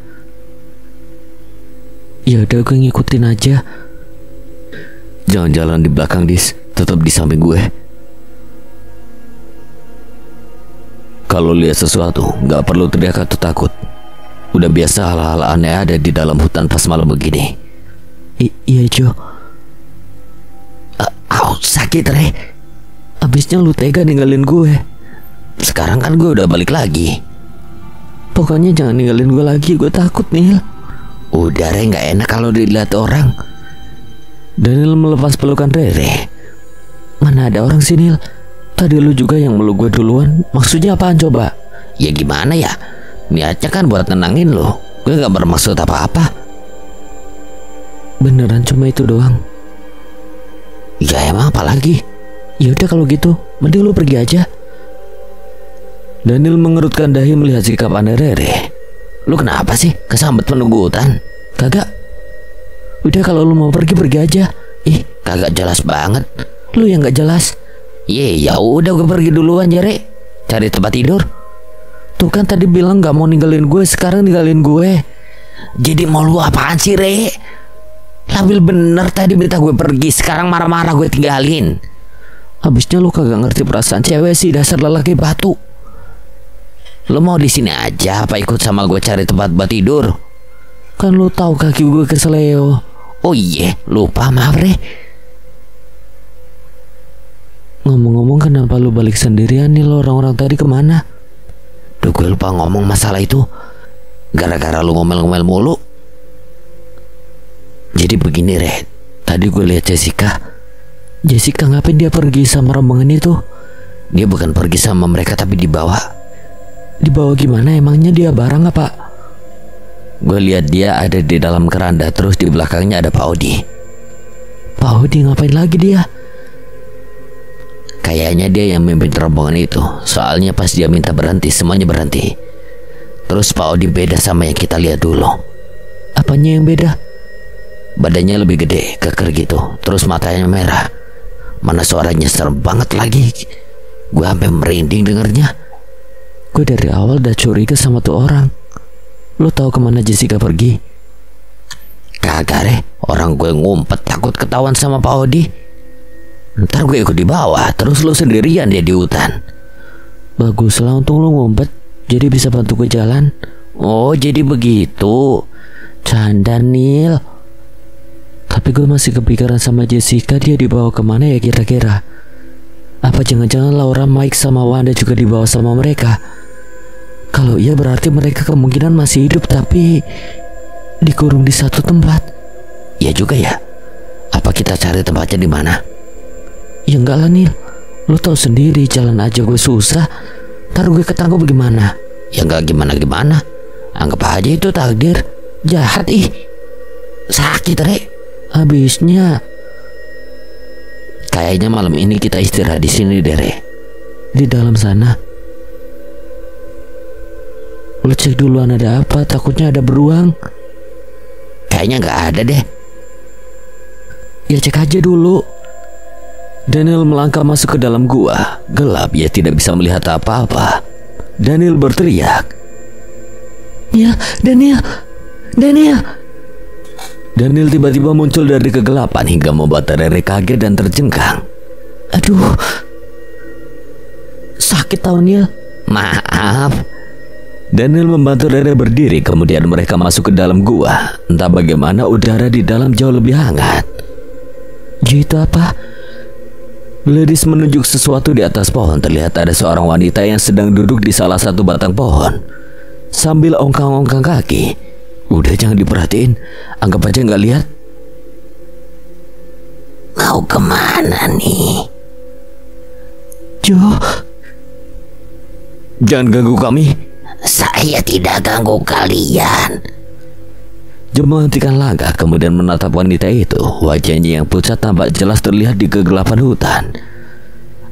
S1: Ya udah, gue ngikutin aja. Jangan jalan di belakang, Dis. Tetap di samping gue. Kalau lihat sesuatu, nggak perlu teriak atau takut. Udah biasa hal-hal aneh ada di dalam hutan pas malam begini. Iya, Jo.
S2: Sakit, Re.
S1: Abisnya lu tega ninggalin gue.
S2: Sekarang kan gue udah balik lagi.
S1: Pokoknya jangan ninggalin gue lagi, gue takut, Nil.
S2: Udah, Re, nggak enak kalau dilihat orang.
S1: Daniel melepas pelukan Rere. Mana ada orang sih, Nil? Tadi lu juga yang meluk gue duluan. Maksudnya apaan coba?
S2: Ya gimana ya? Niatnya kan buat nenangin lo. Gue gak bermaksud apa-apa.
S1: Beneran cuma itu doang?
S2: Ya emang apa lagi?
S1: Ya udah kalau gitu, mending lu pergi aja. Daniel mengerutkan dahi melihat sikap aneh Rere.
S2: Lu kenapa sih? Kesambet penunggu hutan?
S1: Kagak. Udah kalau lu mau pergi aja.
S2: Ih, kagak jelas banget.
S1: Lu yang gak jelas.
S2: Ya udah gue pergi duluan ya, Re. Cari tempat tidur.
S1: Tuh kan tadi bilang gak mau ninggalin gue, sekarang ninggalin gue.
S2: Jadi mau lu apaan sih, Re? Labil bener tadi minta gue pergi, sekarang marah-marah gue tinggalin.
S1: Habisnya lu kagak ngerti perasaan cewek sih, dasar lelaki batu.
S2: Lu mau di sini aja apa ikut sama gue cari tempat buat tidur?
S1: Kan lu tahu kaki gue keseleo.
S2: Oh iya, lupa, maaf, Re.
S1: Ngomong-ngomong, kenapa lu balik sendirian nih? Lo orang-orang tadi kemana?
S2: Duh, gue lupa ngomong masalah itu. Gara-gara lu ngomel-ngomel mulu. Jadi begini, Re.
S1: Tadi gue lihat Jessica. Jessica ngapain dia pergi sama rombongan itu?
S2: Dia bukan pergi sama mereka tapi dibawa.
S1: Dibawa gimana? Emangnya dia barang apa?
S2: Gue lihat dia ada di dalam keranda. Terus di belakangnya ada Pak Odi.
S1: Pak Odi ngapain lagi dia?
S2: Kayaknya dia yang memimpin rombongan itu. Soalnya pas dia minta berhenti, semuanya berhenti. Terus Pak Odi beda sama yang kita lihat dulu.
S1: Apanya yang beda?
S2: Badannya lebih gede, keker gitu. Terus matanya merah. Mana suaranya serem banget lagi. Gue sampai merinding dengernya.
S1: Gue dari awal udah curiga sama tuh orang. Lo tahu kemana Jessica pergi?
S2: Kagak, Re. Orang gue ngumpet takut ketahuan sama Pak Odi. Ntar gue ikut di bawah, terus lo sendirian dia di hutan.
S1: Baguslah, untung lo ngumpet, jadi bisa bantu gue jalan.
S2: Oh, jadi begitu.
S1: Canda, Nil. Tapi gue masih kepikiran sama Jessica. Dia dibawa kemana ya kira-kira? Apa jangan-jangan Laura, Mike, sama Wanda juga dibawa sama mereka? Kalau iya berarti mereka kemungkinan masih hidup tapi dikurung di satu tempat.
S2: Ya juga ya. Apa kita cari tempatnya di mana?
S1: Ya enggak lah, Nil. Lo tau sendiri jalan aja gue susah. Ntar gue ketangkep gimana?
S2: Ya enggak gimana-gimana. Anggap aja itu takdir.
S1: Jahat ih.
S2: Sakit, Re.
S1: Habisnya
S2: kayaknya malam ini kita istirahat di sini deh, Re.
S1: Di dalam sana. Lo cek duluan ada apa, takutnya ada beruang.
S2: Kayaknya nggak ada deh.
S1: Ya cek aja dulu. Daniel melangkah masuk ke dalam gua. Gelap, ia tidak bisa melihat apa-apa. Daniel berteriak, "Ya, Daniel! Daniel!" Daniel tiba-tiba muncul dari kegelapan hingga membuat Rere kaget dan terjengkang. Aduh, sakit tau, Neil.
S2: Maaf.
S1: Daniel membantu Rere berdiri, kemudian mereka masuk ke dalam gua. Entah bagaimana udara di dalam jauh lebih hangat. Itu apa? Gladys menunjuk sesuatu di atas pohon. Terlihat ada seorang wanita yang sedang duduk di salah satu batang pohon sambil ongkang-ongkang kaki. Udah jangan diperhatiin, anggap aja nggak lihat.
S2: Mau kemana nih?
S1: Jo, jangan ganggu kami.
S2: Saya tidak ganggu kalian.
S1: Jo menghentikan langkah kemudian menatap wanita itu. Wajahnya yang pucat tampak jelas terlihat di kegelapan hutan.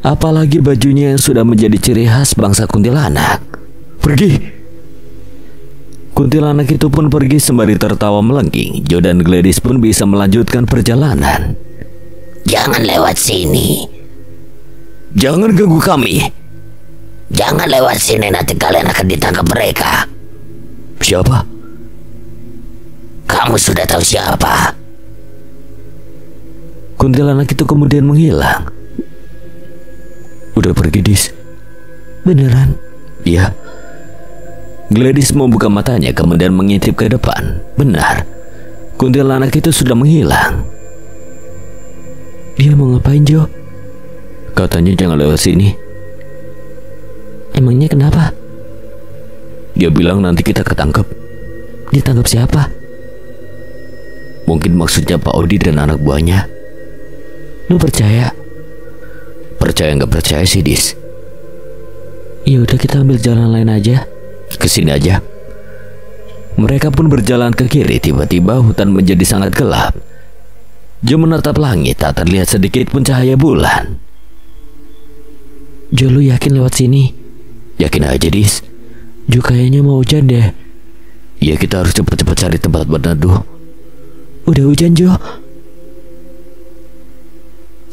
S1: Apalagi bajunya yang sudah menjadi ciri khas bangsa kuntilanak. Pergi! Kuntilanak itu pun pergi sembari tertawa melengking. Jo dan Gladys pun bisa melanjutkan perjalanan.
S2: Jangan lewat sini.
S1: Jangan ganggu kami.
S2: Jangan lewat sini, nanti kalian akan ditangkap mereka.
S1: Siapa?
S2: Kamu sudah tahu siapa?
S1: Kuntilanak itu kemudian menghilang. Udah pergi, Dis?
S3: Beneran?
S1: Iya. Gladys membuka matanya kemudian mengintip ke depan. Benar, kuntilanak itu sudah menghilang.
S3: Dia mau ngapain, Jo?
S1: Katanya jangan lewat sini.
S3: Emangnya kenapa?
S1: Dia bilang nanti kita ketangkep.
S3: Ditangkap siapa?
S1: Mungkin maksudnya Pak Odi dan anak buahnya.
S3: Lu percaya?
S1: Percaya nggak percaya sih, Dis?
S3: Ya udah, kita ambil jalan lain aja.
S1: Kesini aja. Mereka pun berjalan ke kiri. Tiba-tiba hutan menjadi sangat gelap. Jo menatap langit, tak terlihat sedikit pun cahaya bulan.
S3: Jo, lu yakin lewat sini?
S1: Yakin aja, Dis.
S3: Jo, kayaknya mau hujan deh.
S1: Ya, kita harus cepat-cepat cari tempat berneduh.
S3: Udah hujan, Jo.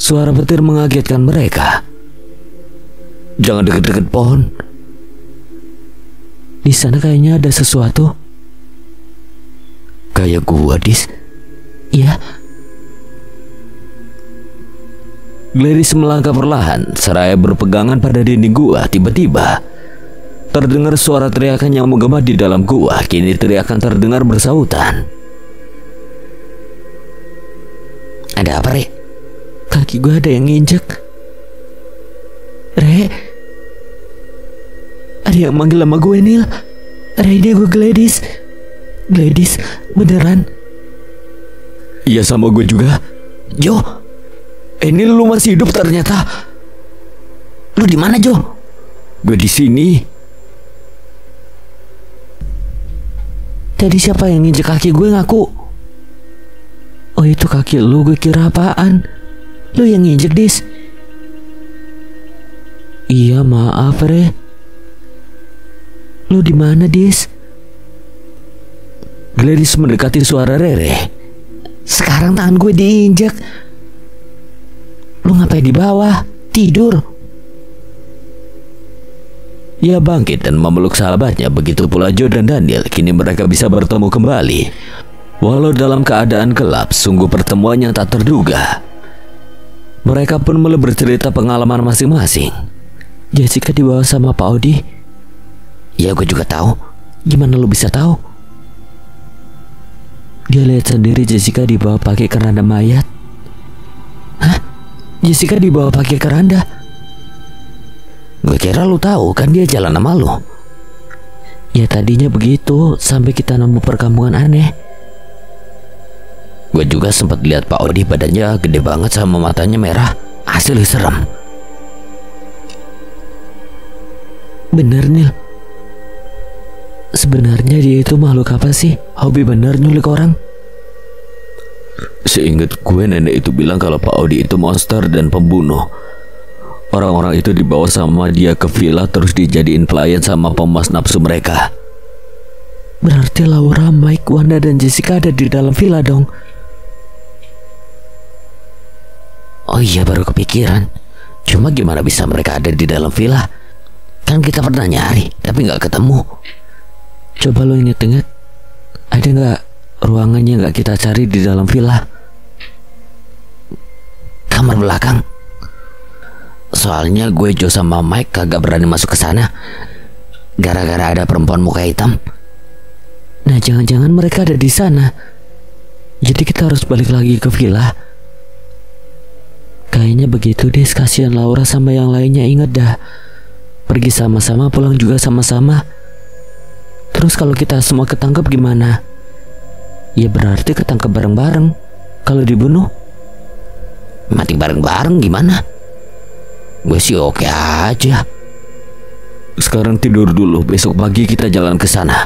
S1: Suara petir mengagetkan mereka. Jangan deket-deket pohon.
S3: Di sana kayaknya ada sesuatu.
S1: Kayak gua, Dis.
S3: Iya.
S1: Gladys melangkah perlahan, seraya berpegangan pada dinding gua. Tiba-tiba terdengar suara teriakan yang menggema di dalam gua. Kini teriakan terdengar bersautan.
S2: Ada apa, Re?
S3: Kaki gue ada yang nginjek. Re, ada yang manggil sama gue, Nil. Re, ini gue Gladys. Gladys, beneran?
S1: Iya, sama gue juga.
S2: Jo,
S1: Ini lu masih hidup ternyata.
S2: lu di mana, Jo?
S1: Gue di sini.
S3: Tadi siapa yang nginjek kaki gue, ngaku? Oh, itu kaki lu, gue kira apaan. Lu yang nginjek, Dis. Iya, maaf, Re. Lu di mana, Dis?
S1: Gladys mendekati suara Rere.
S3: Sekarang tangan gue diinjek. Lu ngapain di bawah? Tidur?
S1: Ia bangkit dan memeluk sahabatnya. Begitu pula Jo dan Daniel. Kini mereka bisa bertemu kembali. Walau dalam keadaan gelap, sungguh pertemuan yang tak terduga. Mereka pun mulai bercerita pengalaman masing-masing.
S3: Jessica dibawa sama Pak Odi.
S2: Ya, gue juga tahu.
S3: Gimana lu bisa tahu? Dia lihat sendiri Jessica dibawa pakai keranda mayat. Hah? Jessica dibawa pakai keranda?
S2: Gue kira lu tahu, kan dia jalan sama lu.
S3: Ya tadinya begitu, sampai kita nemu perkampungan aneh.
S2: Gue juga sempat lihat Pak Odi, badannya gede banget sama matanya merah. Asli serem.
S3: Bener, Nil. Sebenarnya dia itu makhluk apa sih? Hobi bener nyulik orang?
S1: Seingat gue, nenek itu bilang kalau Pak Odi itu monster dan pembunuh. Orang-orang itu dibawa sama dia ke villa, terus dijadiin pelayan sama pemas nafsu mereka.
S3: Berarti Laura, Mike, Wanda, dan Jessica ada di dalam villa dong.
S2: Oh iya, baru kepikiran. Cuma gimana bisa mereka ada di dalam villa? Kan kita pernah nyari, tapi nggak ketemu.
S3: Coba lo inget-inget, ada nggak ruangannya nggak kita cari di dalam villa?
S2: Kamar belakang. Soalnya gue, Jo, sama Mike kagak berani masuk ke sana gara-gara ada perempuan muka hitam.
S3: Nah, jangan-jangan mereka ada di sana. Jadi kita harus balik lagi ke villa. Kayaknya begitu deh, kasihan Laura sama yang lainnya. Ingat dah, pergi sama-sama, pulang juga sama-sama. Terus kalau kita semua ketangkep gimana? Ya berarti ketangkep bareng-bareng. Kalau dibunuh,
S2: mati bareng-bareng gimana? Gue sih oke aja.
S1: Sekarang tidur dulu, besok pagi kita jalan ke sana.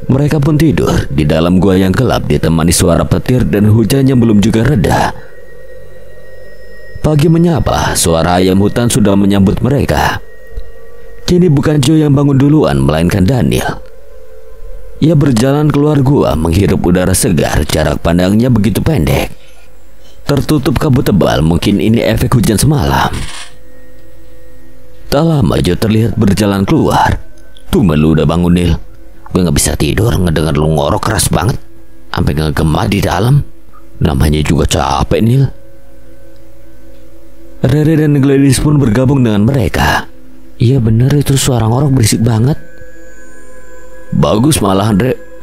S1: Mereka pun tidur di dalam gua yang gelap, ditemani suara petir dan hujan yang belum juga reda. Pagi menyapa, suara ayam hutan sudah menyambut mereka. Kini bukan Jo yang bangun duluan, melainkan Daniel. Ia berjalan keluar gua, menghirup udara segar. Jarak pandangnya begitu pendek, tertutup kabut tebal. Mungkin ini efek hujan semalam. Tak lama Jo terlihat berjalan keluar. Tumben lu udah bangun, Nil.
S2: Gue gak bisa tidur ngedenger lu ngorok keras banget sampai ngegema di dalam.
S1: Namanya juga capek, Nil. Rere dan Gladys pun bergabung dengan mereka.
S3: Iya bener, itu suara ngorok berisik banget.
S1: Bagus malahan, Rek.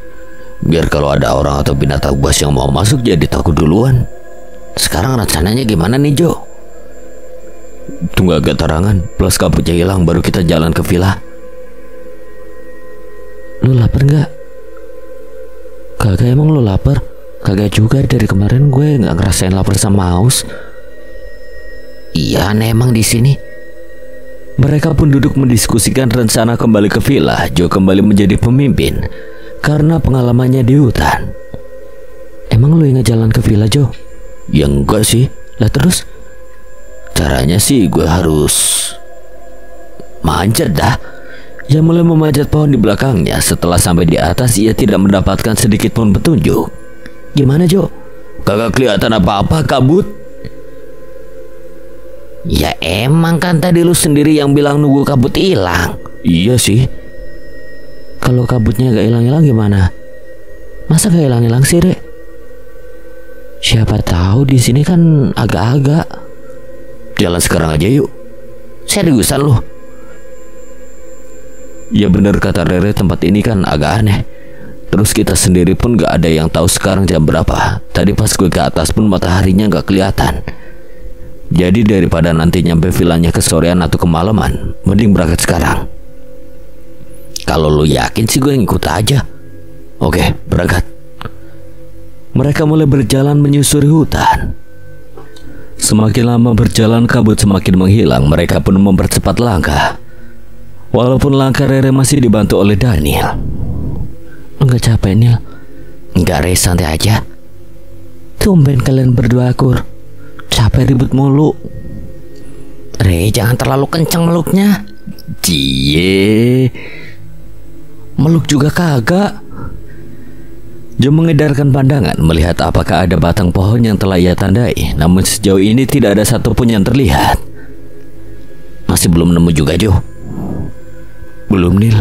S1: Biar kalau ada orang atau binatang buas yang mau masuk jadi takut duluan.
S2: Sekarang rencananya gimana nih, Jo?
S1: Tunggu agak terangan, plus kabutnya hilang baru kita jalan ke villa.
S3: Lu lapar gak? Kagak, emang lu lapar? Kagak juga, dari kemarin gue gak ngerasain lapar sama haus.
S2: Iya, aneh emang di sini.
S1: Mereka pun duduk mendiskusikan rencana kembali ke villa. Joe kembali menjadi pemimpin karena pengalamannya di hutan.
S3: Emang lu ingat jalan ke villa, Joe?
S1: Ya enggak sih.
S3: Lah terus?
S1: Caranya sih gue harus manjat dah. Ia mulai memanjat pohon di belakangnya. Setelah sampai di atas, ia tidak mendapatkan sedikit pun petunjuk.
S3: Gimana, Jo?
S1: Kagak kelihatan apa-apa, kabut.
S2: Ya emang kan tadi lu sendiri yang bilang nunggu kabut hilang.
S1: Iya sih.
S3: Kalau kabutnya gak hilang-hilang gimana? Masa gak hilang-hilang sih, Rek? Siapa tahu di sini kan agak-agak.
S1: Jalan sekarang aja yuk.
S2: Seriusan lu?
S1: Ya bener kata Rere, tempat ini kan agak aneh. Terus kita sendiri pun gak ada yang tahu sekarang jam berapa. Tadi pas gue ke atas pun mataharinya gak kelihatan. Jadi daripada nanti nyampe villanya kesorean atau kemalaman, mending berangkat sekarang.
S2: Kalau lu yakin sih gue ngikut aja.
S1: Oke, berangkat. Mereka mulai berjalan menyusuri hutan. Semakin lama berjalan, kabut semakin menghilang. Mereka pun mempercepat langkah. Walaupun langkah Rere masih dibantu oleh Daniel.
S3: Enggak capek, Nil?
S2: Enggak, Re, santai aja.
S3: Tumben kalian berdua akur. Capek ribut mulu.
S2: Re, jangan terlalu kencang meluknya.
S1: Cie.
S3: Meluk juga kagak.
S1: Joe mengedarkan pandangan melihat apakah ada batang pohon yang telah ia tandai. Namun sejauh ini tidak ada satupun yang terlihat.
S2: Masih belum nemu juga, Jo?
S1: Belum, Nil.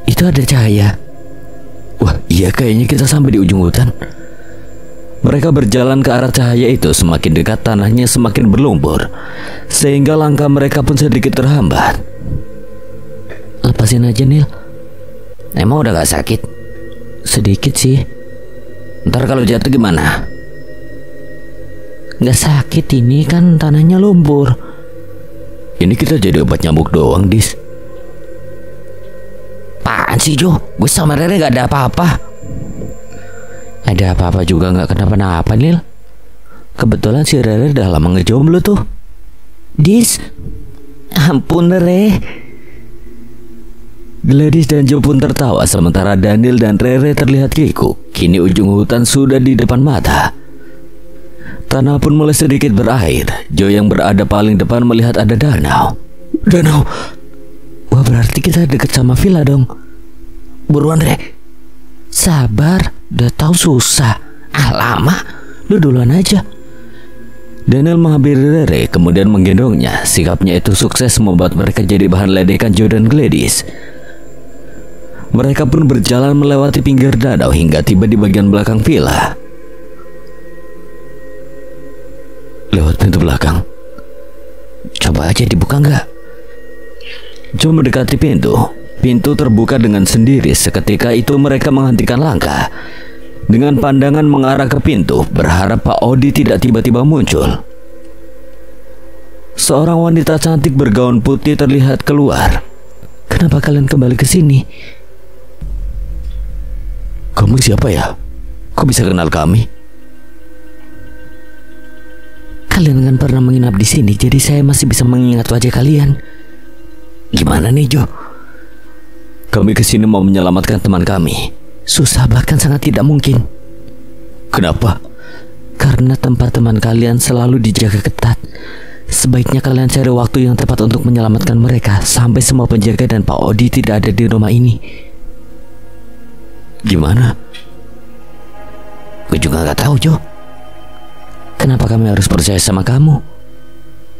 S3: Itu ada cahaya.
S1: Wah, iya, kayaknya kita sampai di ujung hutan. Mereka berjalan ke arah cahaya itu. Semakin dekat tanahnya semakin berlumpur, sehingga langkah mereka pun sedikit terhambat.
S3: Lepasin aja, Nil.
S2: Emang udah gak sakit?
S3: Sedikit sih.
S2: Ntar kalau jatuh gimana?
S3: Gak sakit, ini kan tanahnya lumpur.
S1: Ini kita jadi obat nyamuk doang, Dis.
S2: Apaan sih, Jo? Gue sama Rere gak ada apa-apa.
S3: Ada apa-apa juga gak kenapa-napa, Nil. Kebetulan si Rere udah lama ngejomblo tuh.
S2: Dis. Ampun, Rere.
S1: Gladys dan Joe pun tertawa sementara Daniel dan Rere terlihat kikuk. Kini ujung hutan sudah di depan mata. Tanah pun mulai sedikit berair. Joe yang berada paling depan melihat ada danau.
S3: Danau? Wah, berarti kita deket sama villa dong.
S2: Buruan, Re.
S3: Sabar, udah tahu susah.
S2: Ah, lama.
S3: Lu duluan aja.
S1: Daniel menghampiri Rere kemudian menggendongnya. Sikapnya itu sukses membuat mereka jadi bahan ledekan Joe dan Gladys. Mereka pun berjalan melewati pinggir danau hingga tiba di bagian belakang villa. Lewat pintu belakang.
S2: Coba aja dibuka nggak?
S1: Joe mendekati pintu. Pintu terbuka dengan sendiri. Seketika itu mereka menghentikan langkah dengan pandangan mengarah ke pintu, berharap Pak Odi tidak tiba-tiba muncul. Seorang wanita cantik bergaun putih terlihat keluar.
S3: Kenapa kalian kembali ke sini?
S1: Kamu siapa ya? Kok bisa kenal kami?
S3: Kalian kan pernah menginap di sini, jadi saya masih bisa mengingat wajah kalian.
S2: Gimana nih, Jo?
S1: Kami kesini mau menyelamatkan teman kami.
S3: Susah, bahkan sangat tidak mungkin.
S1: Kenapa?
S3: Karena tempat teman kalian selalu dijaga ketat. Sebaiknya kalian cari waktu yang tepat untuk menyelamatkan mereka sampai semua penjaga dan Pak Odi tidak ada di rumah ini.
S1: Gimana?
S2: Gue juga gak tahu, Jo.
S3: Kenapa kami harus percaya sama kamu?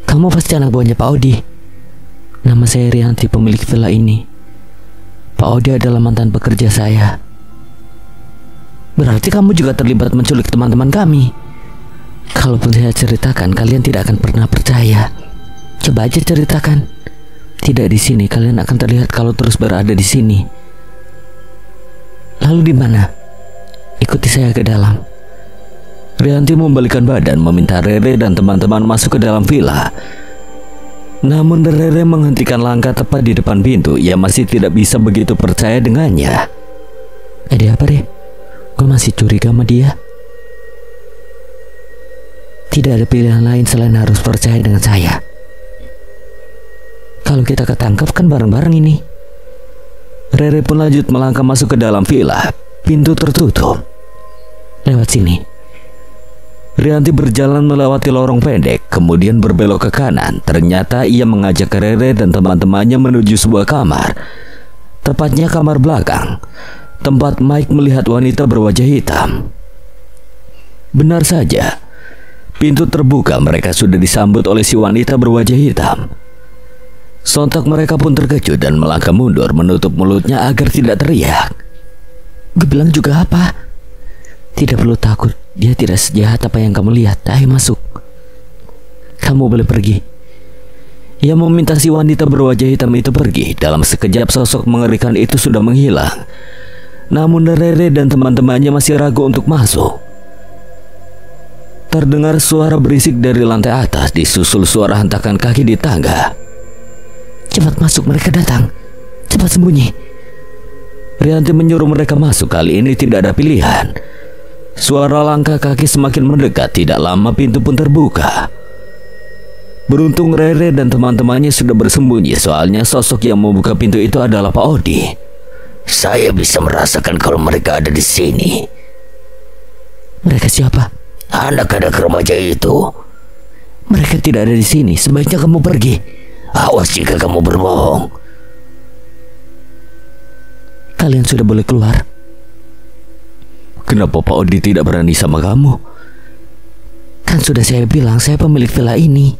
S3: Kamu pasti anak buahnya Pak Odi. Nama saya Rianti, pemilik villa ini. Pak Odi adalah mantan pekerja saya. Berarti kamu juga terlibat menculik teman-teman kami. Kalaupun saya ceritakan, kalian tidak akan pernah percaya. Coba aja ceritakan. Tidak di sini, kalian akan terlihat kalau terus berada di sini. Lalu di mana? Ikuti saya ke dalam.
S1: Rianti membalikkan badan meminta Rere dan teman-teman masuk ke dalam villa. Namun Rere menghentikan langkah tepat di depan pintu. Ia masih tidak bisa begitu percaya dengannya.
S3: Ada apa deh? Gue masih curiga sama dia. Tidak ada pilihan lain selain harus percaya dengan saya. Kalau kita ketangkep kan bareng-bareng ini.
S1: Rere pun lanjut melangkah masuk ke dalam villa. Pintu tertutup.
S3: Lewat sini.
S1: Rianti berjalan melewati lorong pendek, kemudian berbelok ke kanan. Ternyata ia mengajak Rere dan teman-temannya menuju sebuah kamar. Tepatnya kamar belakang, tempat Mike melihat wanita berwajah hitam. Benar saja, pintu terbuka, mereka sudah disambut oleh si wanita berwajah hitam. Sontak mereka pun terkejut dan melangkah mundur menutup mulutnya agar tidak teriak.
S3: Gue bilang juga apa? Tidak perlu takut, dia tidak sejahat apa yang kamu lihat. Ayo masuk. Kamu boleh pergi.
S1: Ia meminta si wanita berwajah hitam itu pergi. Dalam sekejap sosok mengerikan itu sudah menghilang. Namun Rere dan teman-temannya masih ragu untuk masuk. Terdengar suara berisik dari lantai atas, disusul suara hentakan kaki di tangga.
S3: Cepat masuk, mereka datang. Cepat sembunyi.
S1: Rianti menyuruh mereka masuk. Kali ini tidak ada pilihan. Suara langkah kaki semakin mendekat. Tidak lama pintu pun terbuka. Beruntung Rere dan teman-temannya sudah bersembunyi. Soalnya sosok yang membuka pintu itu adalah Pak Odi.
S2: Saya bisa merasakan kalau mereka ada di sini.
S3: Mereka siapa?
S2: Anak-anak remaja itu.
S3: Mereka tidak ada di sini. Sebaiknya kamu pergi.
S2: Awas jika kamu berbohong.
S3: Kalian sudah boleh keluar.
S1: Kenapa Pak Odi tidak berani sama kamu?
S3: Kan sudah saya bilang saya pemilik villa ini.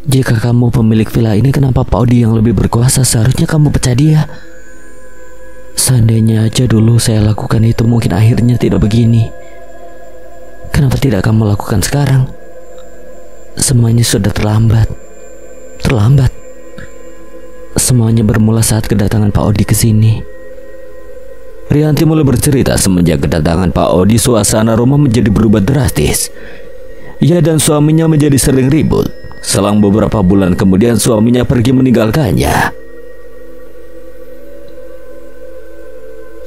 S3: Jika kamu pemilik villa ini, kenapa Pak Odi yang lebih berkuasa? Seharusnya kamu pecah dia. Seandainya aja dulu saya lakukan itu, mungkin akhirnya tidak begini. Kenapa tidak kamu lakukan sekarang? Semuanya sudah terlambat. Terlambat. Semuanya bermula saat kedatangan Pak Odi ke sini.
S1: Rianti mulai bercerita. Semenjak kedatangan Pak Odi, suasana rumah menjadi berubah drastis. Ia dan suaminya menjadi sering ribut. Selang beberapa bulan kemudian suaminya pergi meninggalkannya.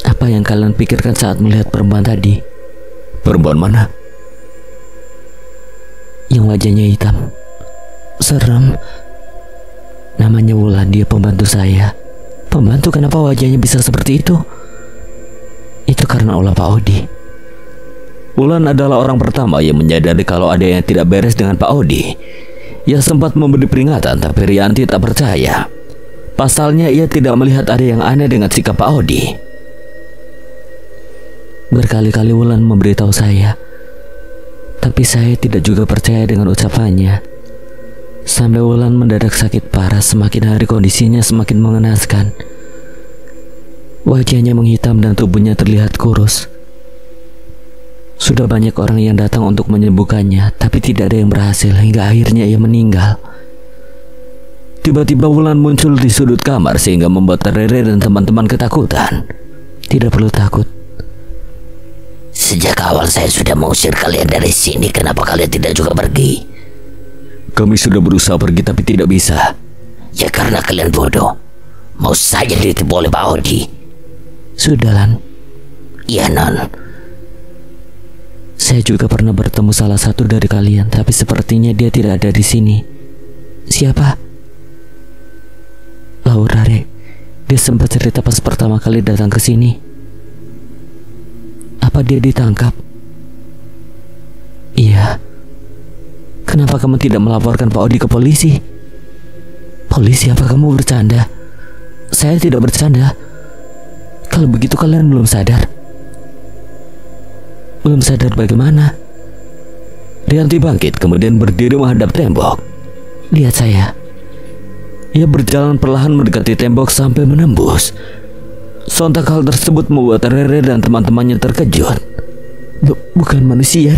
S3: Apa yang kalian pikirkan saat melihat perempuan tadi?
S1: Perempuan mana?
S3: Yang wajahnya hitam. Serem. Namanya Wulan, dia pembantu saya. Pembantu, kenapa wajahnya bisa seperti itu? Itu karena ulah Pak Odi.
S1: Wulan adalah orang pertama yang menyadari kalau ada yang tidak beres dengan Pak Odi. Ia sempat memberi peringatan, tapi Rianti tak percaya. Pasalnya ia tidak melihat ada yang aneh dengan sikap Pak Odi.
S3: Berkali-kali Wulan memberitahu saya, tapi saya tidak juga percaya dengan ucapannya. Sampai Wulan mendadak sakit parah. Semakin hari kondisinya semakin mengenaskan. Wajahnya menghitam dan tubuhnya terlihat kurus. Sudah banyak orang yang datang untuk menyembuhkannya, tapi tidak ada yang berhasil hingga akhirnya ia meninggal.
S1: Tiba-tiba Wulan muncul di sudut kamar sehingga membuat Rere dan teman-teman ketakutan.
S3: Tidak perlu takut.
S2: Sejak awal saya sudah mengusir kalian dari sini. Kenapa kalian tidak juga pergi?
S1: Kami sudah berusaha pergi tapi tidak bisa.
S2: Ya karena kalian bodoh. Mau saja ditipu oleh Pak Odi.
S3: Sudah, Lan.
S2: Iya, Non.
S3: Saya juga pernah bertemu salah satu dari kalian, tapi sepertinya dia tidak ada di sini. Siapa? Laura, Rek. Dia sempat cerita pas pertama kali datang ke sini. Apa dia ditangkap? Iya. Kenapa kamu tidak melaporkan Pak Odi ke polisi? Polisi? Apa kamu bercanda? Saya tidak bercanda. Kalau begitu kalian belum sadar. Belum sadar bagaimana?
S1: Rianti bangkit kemudian berdiri menghadap tembok.
S3: Lihat saya.
S1: Ia berjalan perlahan mendekati tembok sampai menembus. Sontak hal tersebut membuat Rere dan teman-temannya terkejut.
S3: Bukan manusia,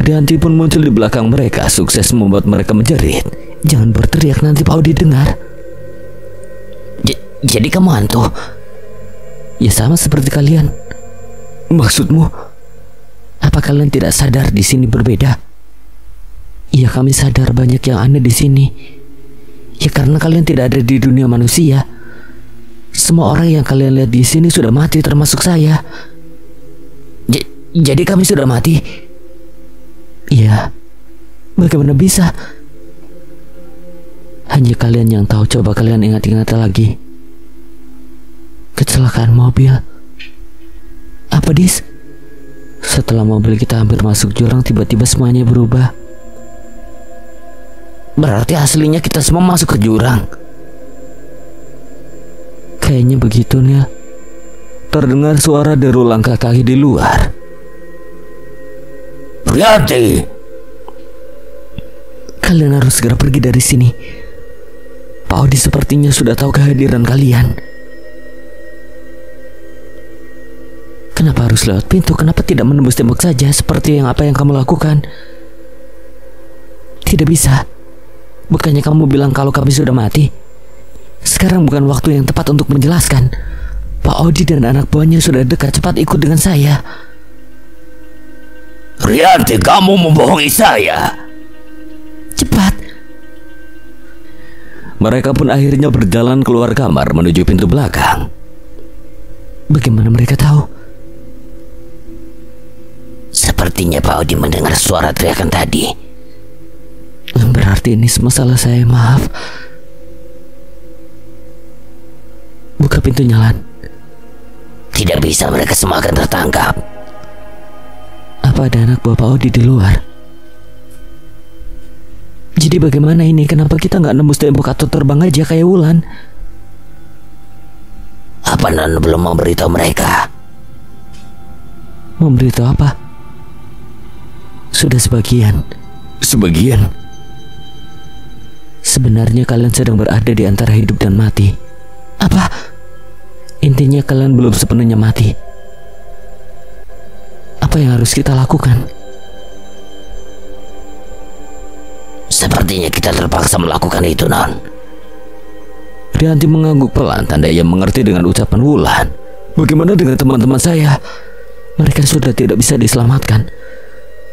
S3: Rianti pun muncul di belakang mereka, sukses membuat mereka menjerit. Jangan berteriak, nanti Pak Odi dengar.
S2: Jadi kamu hantu?
S3: Ya sama seperti kalian.
S1: Maksudmu?
S3: Apa kalian tidak sadar di sini berbeda? Ya kami sadar banyak yang aneh di sini. Ya karena kalian tidak ada di dunia manusia. Semua orang yang kalian lihat di sini sudah mati, termasuk saya.
S2: Jadi kami sudah mati?
S3: Iya. Bagaimana bisa? Hanya kalian yang tahu. Coba kalian ingat-ingat lagi. Kecelakaan mobil. Apa, Dis? Setelah mobil kita hampir masuk jurang, tiba-tiba semuanya berubah.
S2: Berarti aslinya kita semua masuk ke jurang.
S3: Kayaknya begitu, Nil.
S1: Terdengar suara deru langkah kaki di luar.
S2: Rianti,
S3: kalian harus segera pergi dari sini. Pak Odi sepertinya sudah tahu kehadiran kalian. Kenapa harus lewat pintu? Kenapa tidak menembus tembok saja seperti apa yang kamu lakukan? Tidak bisa. Bukannya kamu bilang kalau kami sudah mati? Sekarang bukan waktu yang tepat untuk menjelaskan. Pak Odi dan anak buahnya sudah dekat. Cepat ikut dengan saya.
S2: Rianti, kamu membohongi saya.
S3: Cepat.
S1: Mereka pun akhirnya berjalan keluar kamar menuju pintu belakang.
S3: Bagaimana mereka tahu?
S2: Sepertinya Pak Odi mendengar suara teriakan tadi.
S3: Berarti ini semua salah saya, maaf. Buka pintunya, Lan.
S2: Tidak bisa, mereka semua akan tertangkap.
S3: Apa ada anak buah Pak Odi di luar? Jadi bagaimana ini? Kenapa kita nggak nembus tembok atau terbang aja kayak Wulan?
S2: Apa Non belum memberitahu mereka?
S3: Memberitahu apa? Sudah sebagian.
S1: Sebagian?
S3: Sebenarnya kalian sedang berada di antara hidup dan mati. Apa? Intinya kalian belum sepenuhnya mati. Apa yang harus kita lakukan?
S2: Sepertinya kita terpaksa melakukan itu, Non.
S1: Rianti mengangguk pelan, tanda ia mengerti dengan ucapan Wulan. Bagaimana dengan teman-teman saya?
S3: Mereka sudah tidak bisa diselamatkan.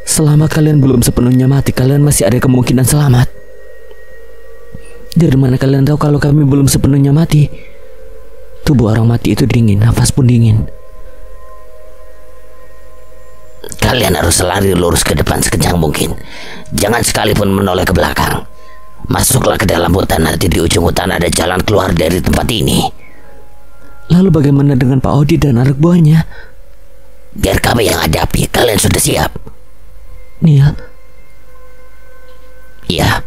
S3: Selama kalian belum sepenuhnya mati, kalian masih ada kemungkinan selamat. Dari mana kalian tahu kalau kami belum sepenuhnya mati? Tubuh orang mati itu dingin, nafas pun dingin.
S2: Kalian harus lari lurus ke depan sekencang mungkin. Jangan sekalipun menoleh ke belakang. Masuklah ke dalam hutan, nanti di ujung hutan ada jalan keluar dari tempat ini.
S3: Lalu bagaimana dengan Pak Odi dan anak buahnya?
S2: Biar kami yang hadapi, kalian sudah siap?
S3: Nil.
S2: Iya.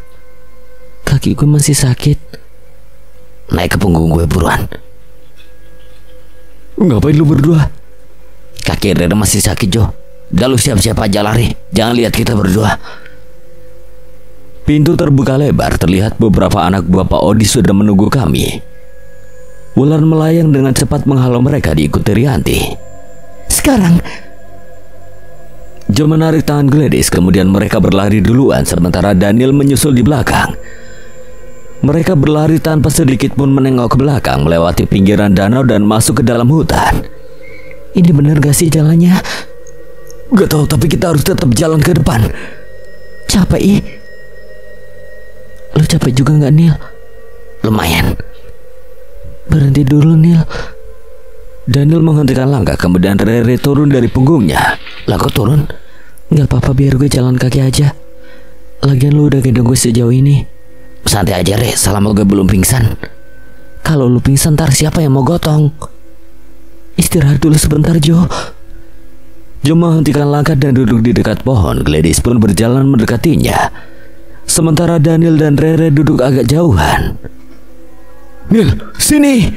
S3: Kaki gue masih sakit.
S2: Naik ke punggung gue buruan.
S1: Ngapain lu berdua?
S2: Kaki Rere masih sakit, Jo. Dah lu siap-siap aja lari. Jangan lihat kita berdua.
S1: Pintu terbuka lebar, terlihat beberapa anak buah Pak Odi sudah menunggu kami. Wulan melayang dengan cepat menghalau mereka diikuti Rianti.
S3: Sekarang
S1: Jo menarik tangan Gladys, kemudian mereka berlari duluan sementara Daniel menyusul di belakang. Mereka berlari tanpa sedikit pun menengok ke belakang, melewati pinggiran danau dan masuk ke dalam hutan.
S3: Ini benar gak sih jalannya?
S1: Gak tahu, tapi kita harus tetap jalan ke depan.
S3: Capek, ih. Lu capek juga gak, Nil?
S2: Lumayan.
S3: Berhenti dulu, Nil.
S1: Daniel menghentikan langkah, kemudian Rere turun dari punggungnya.
S2: Lah kok turun?
S3: Gak apa-apa, biar gue jalan kaki aja. Lagian lu udah gendong gue sejauh ini.
S2: Santai aja, Re, selama gue belum pingsan.
S3: Kalau lu pingsan, ntar siapa yang mau gotong? Istirahat dulu sebentar, Jo.
S1: Jo menghentikan langkah dan duduk di dekat pohon. Gladys pun berjalan mendekatinya, sementara Daniel dan Rere duduk agak jauhan. Nil, sini!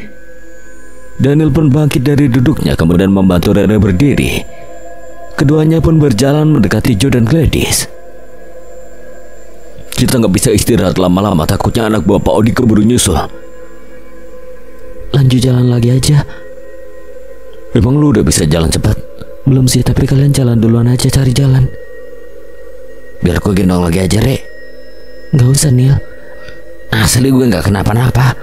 S1: Daniel pun bangkit dari duduknya, kemudian membantu Rere berdiri. Keduanya pun berjalan mendekati Jo dan Gladys. Kita nggak bisa istirahat lama-lama, takutnya anak buah Pak Odi keburu nyusul.
S3: Lanjut jalan lagi aja.
S1: Emang lu udah bisa jalan cepat?
S3: Belum sih, tapi kalian jalan duluan aja cari jalan.
S2: Biar gue gendong lagi aja, Rek.
S3: Gak usah, Nil.
S2: Asli gue gak kenapa-napa.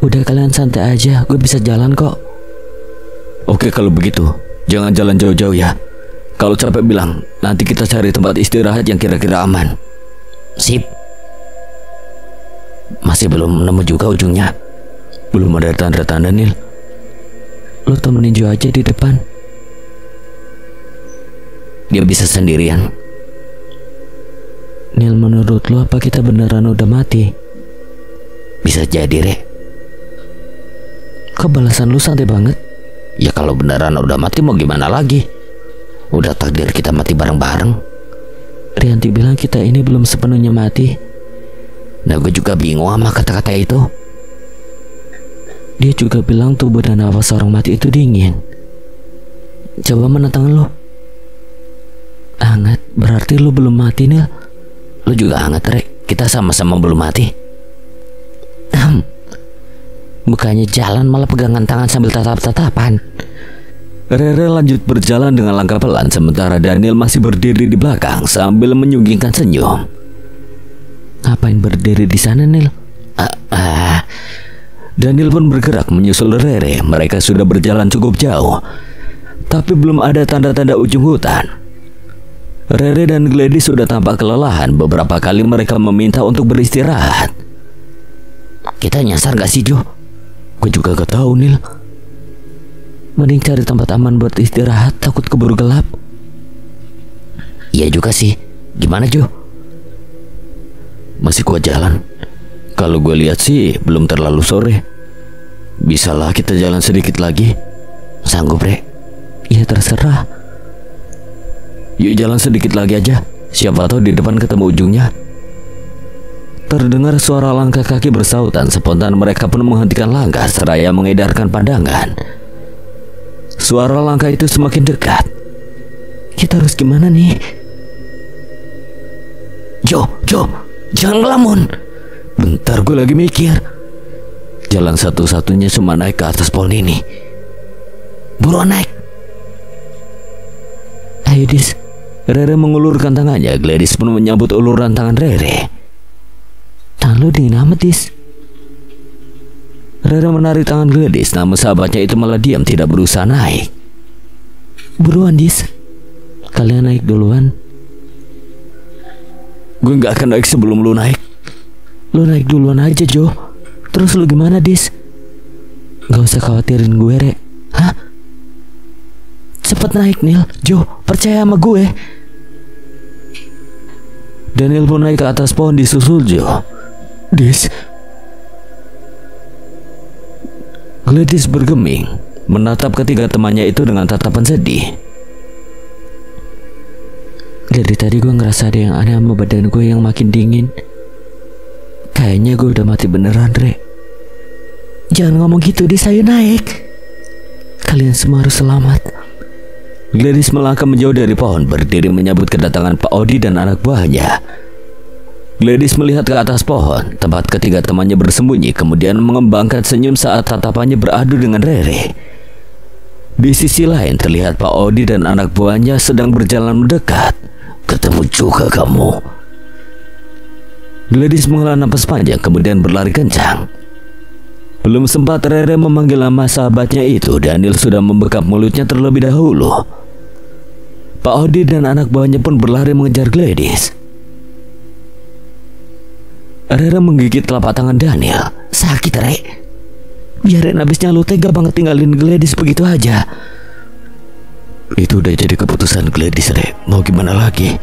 S3: Udah, kalian santai aja, gue bisa jalan kok.
S1: Oke, kalau begitu jangan jalan jauh-jauh ya. Kalau capek bilang, nanti kita cari tempat istirahat yang kira-kira aman.
S2: Sip. Masih belum nemu juga ujungnya.
S1: Belum ada tanda-tanda, Nil.
S3: Lo temenin Jo aja di depan.
S2: Dia bisa sendirian.
S3: Nil, menurut lo apa kita beneran udah mati?
S2: Bisa jadi, Rek.
S3: Kok balasan lu santai banget?
S2: Ya kalau beneran udah mati mau gimana lagi? Udah takdir kita mati bareng-bareng.
S3: Rianti bilang kita ini belum sepenuhnya mati.
S2: Nah, gue juga bingung sama kata-kata itu.
S3: Dia juga bilang tubuh dan nafas orang mati itu dingin. Coba mana tangan lo? Hangat, berarti lo belum mati, Nil.
S2: Lo juga hangat, Rek. Kita sama-sama belum mati. Bukannya jalan malah pegangan tangan sambil tatap-tatapan.
S1: Rere lanjut berjalan dengan langkah pelan, sementara Daniel masih berdiri di belakang sambil menyunggingkan senyum.
S3: Ngapain berdiri di sana, Nil?
S1: Daniel pun bergerak menyusul Rere. Mereka sudah berjalan cukup jauh, tapi belum ada tanda-tanda ujung hutan. Rere dan Gladys sudah tampak kelelahan. Beberapa kali mereka meminta untuk beristirahat.
S2: Kita nyasar gak sih, Jo?
S1: Gue juga gak tahu, Nil.
S3: Mending cari tempat aman buat istirahat, takut keburu gelap.
S2: Iya juga sih. Gimana, Jo?
S1: Masih kuat jalan? Kalau gue lihat sih belum terlalu sore. Bisalah kita jalan sedikit lagi.
S2: Sanggup, Rek?
S3: Ya terserah.
S1: Yuk jalan sedikit lagi aja. Siapa tahu di depan ketemu ujungnya. Terdengar suara langkah kaki bersautan. Spontan mereka pun menghentikan langkah seraya mengedarkan pandangan. Suara langkah itu semakin dekat.
S3: Kita harus gimana nih?
S2: Jo, jangan ngelamun.
S1: Bentar, gue lagi mikir. Jalan satu-satunya cuma naik ke atas pohon ini.
S2: Buruan naik.
S3: Ayo, Dis.
S1: Rere mengulurkan tangannya. Gladys pun menyambut uluran tangan Rere.
S3: Tangan lu dingin amat, Dis.
S1: Rere menarik tangan Gladys, namun sahabatnya itu malah diam, tidak berusaha naik.
S3: Buruan, Dis. Kalian naik duluan.
S1: Gue gak akan naik sebelum lu naik.
S3: Lu naik duluan aja, Jo. Terus lu gimana, Dis? Gak usah khawatirin gue, Rek. Hah? Cepet naik, Nil. Jo, percaya sama gue.
S1: Daniel pun naik ke atas pohon disusul Jo.
S3: Dis.
S1: Gladys bergeming, menatap ketiga temannya itu dengan tatapan sedih.
S3: Dari tadi gue ngerasa ada yang aneh sama badan gue yang makin dingin. Kayaknya gue udah mati beneran, Re. Jangan ngomong gitu, Dis. Ayo naik. Kalian semua harus selamat.
S1: Gladys melangkah menjauh dari pohon, berdiri menyambut kedatangan Pak Odi dan anak buahnya. Gladys melihat ke atas pohon, tempat ketiga temannya bersembunyi, kemudian mengembangkan senyum saat tatapannya beradu dengan Rere. Di sisi lain terlihat Pak Odi dan anak buahnya sedang berjalan mendekat.
S2: Ketemu juga kamu.
S1: Gladys menghela napas panjang kemudian berlari kencang. Belum sempat Rere memanggil nama sahabatnya itu, Daniel sudah membekap mulutnya terlebih dahulu. Pak Odi dan anak buahnya pun berlari mengejar Gladys. Rere menggigit telapak tangan Daniel.
S2: Sakit, Rek.
S3: Biarin, abisnya lu tega banget tinggalin Gladys begitu aja.
S1: Itu udah jadi keputusan Gladys, Rek. Mau gimana lagi?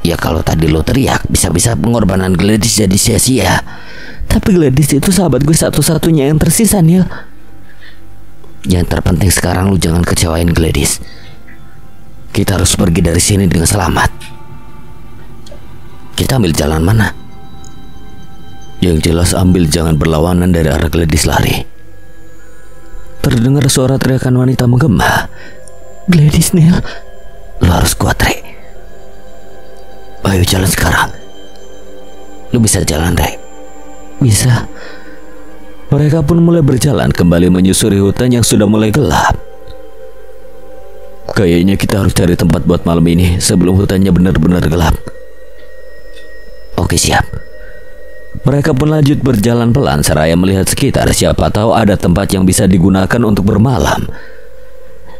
S2: Ya kalau tadi lo teriak, bisa-bisa pengorbanan Gladys jadi sia-sia.
S3: Tapi Gladys itu sahabat gue satu-satunya yang tersisa, Nil.
S2: Yang terpenting sekarang lu jangan kecewain Gladys. Kita harus pergi dari sini dengan selamat. Kita ambil jalan mana?
S1: Yang jelas ambil jangan berlawanan dari arah Gladys lari. Terdengar suara teriakan wanita menggema.
S3: Gladys, Nil.
S2: Lu harus kuat, Rek. Ayo jalan sekarang. Lu bisa jalan, Rek?
S3: Bisa.
S1: Mereka pun mulai berjalan kembali menyusuri hutan yang sudah mulai gelap. Kayaknya kita harus cari tempat buat malam ini sebelum hutannya benar-benar gelap.
S2: Oke, siap.
S1: Mereka pun lanjut berjalan pelan seraya melihat sekitar, siapa tahu ada tempat yang bisa digunakan untuk bermalam.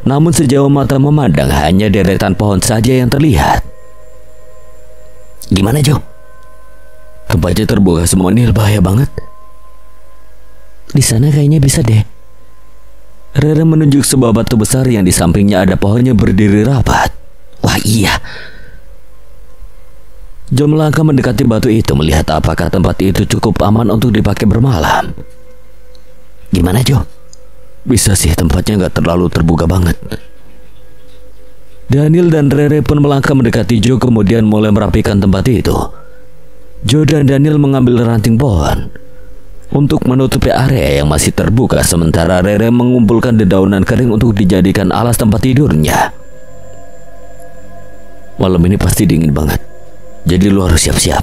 S1: Namun sejauh mata memandang hanya deretan pohon saja yang terlihat.
S2: Gimana, Jo?
S1: Tempatnya terbuka semua, Nil, bahaya banget.
S3: Di sana kayaknya bisa deh.
S1: Rere menunjuk sebuah batu besar yang di sampingnya ada pohonnya berdiri rapat.
S2: Wah, iya.
S1: Jo melangkah mendekati batu itu melihat apakah tempat itu cukup aman untuk dipakai bermalam.
S2: Gimana, Jo?
S1: Bisa sih, tempatnya nggak terlalu terbuka banget. Daniel dan Rere pun melangkah mendekati Jo kemudian mulai merapikan tempat itu. Jo dan Daniel mengambil ranting pohon untuk menutupi area yang masih terbuka, sementara Rere mengumpulkan dedaunan kering untuk dijadikan alas tempat tidurnya. Malam ini pasti dingin banget, jadi lu harus siap-siap.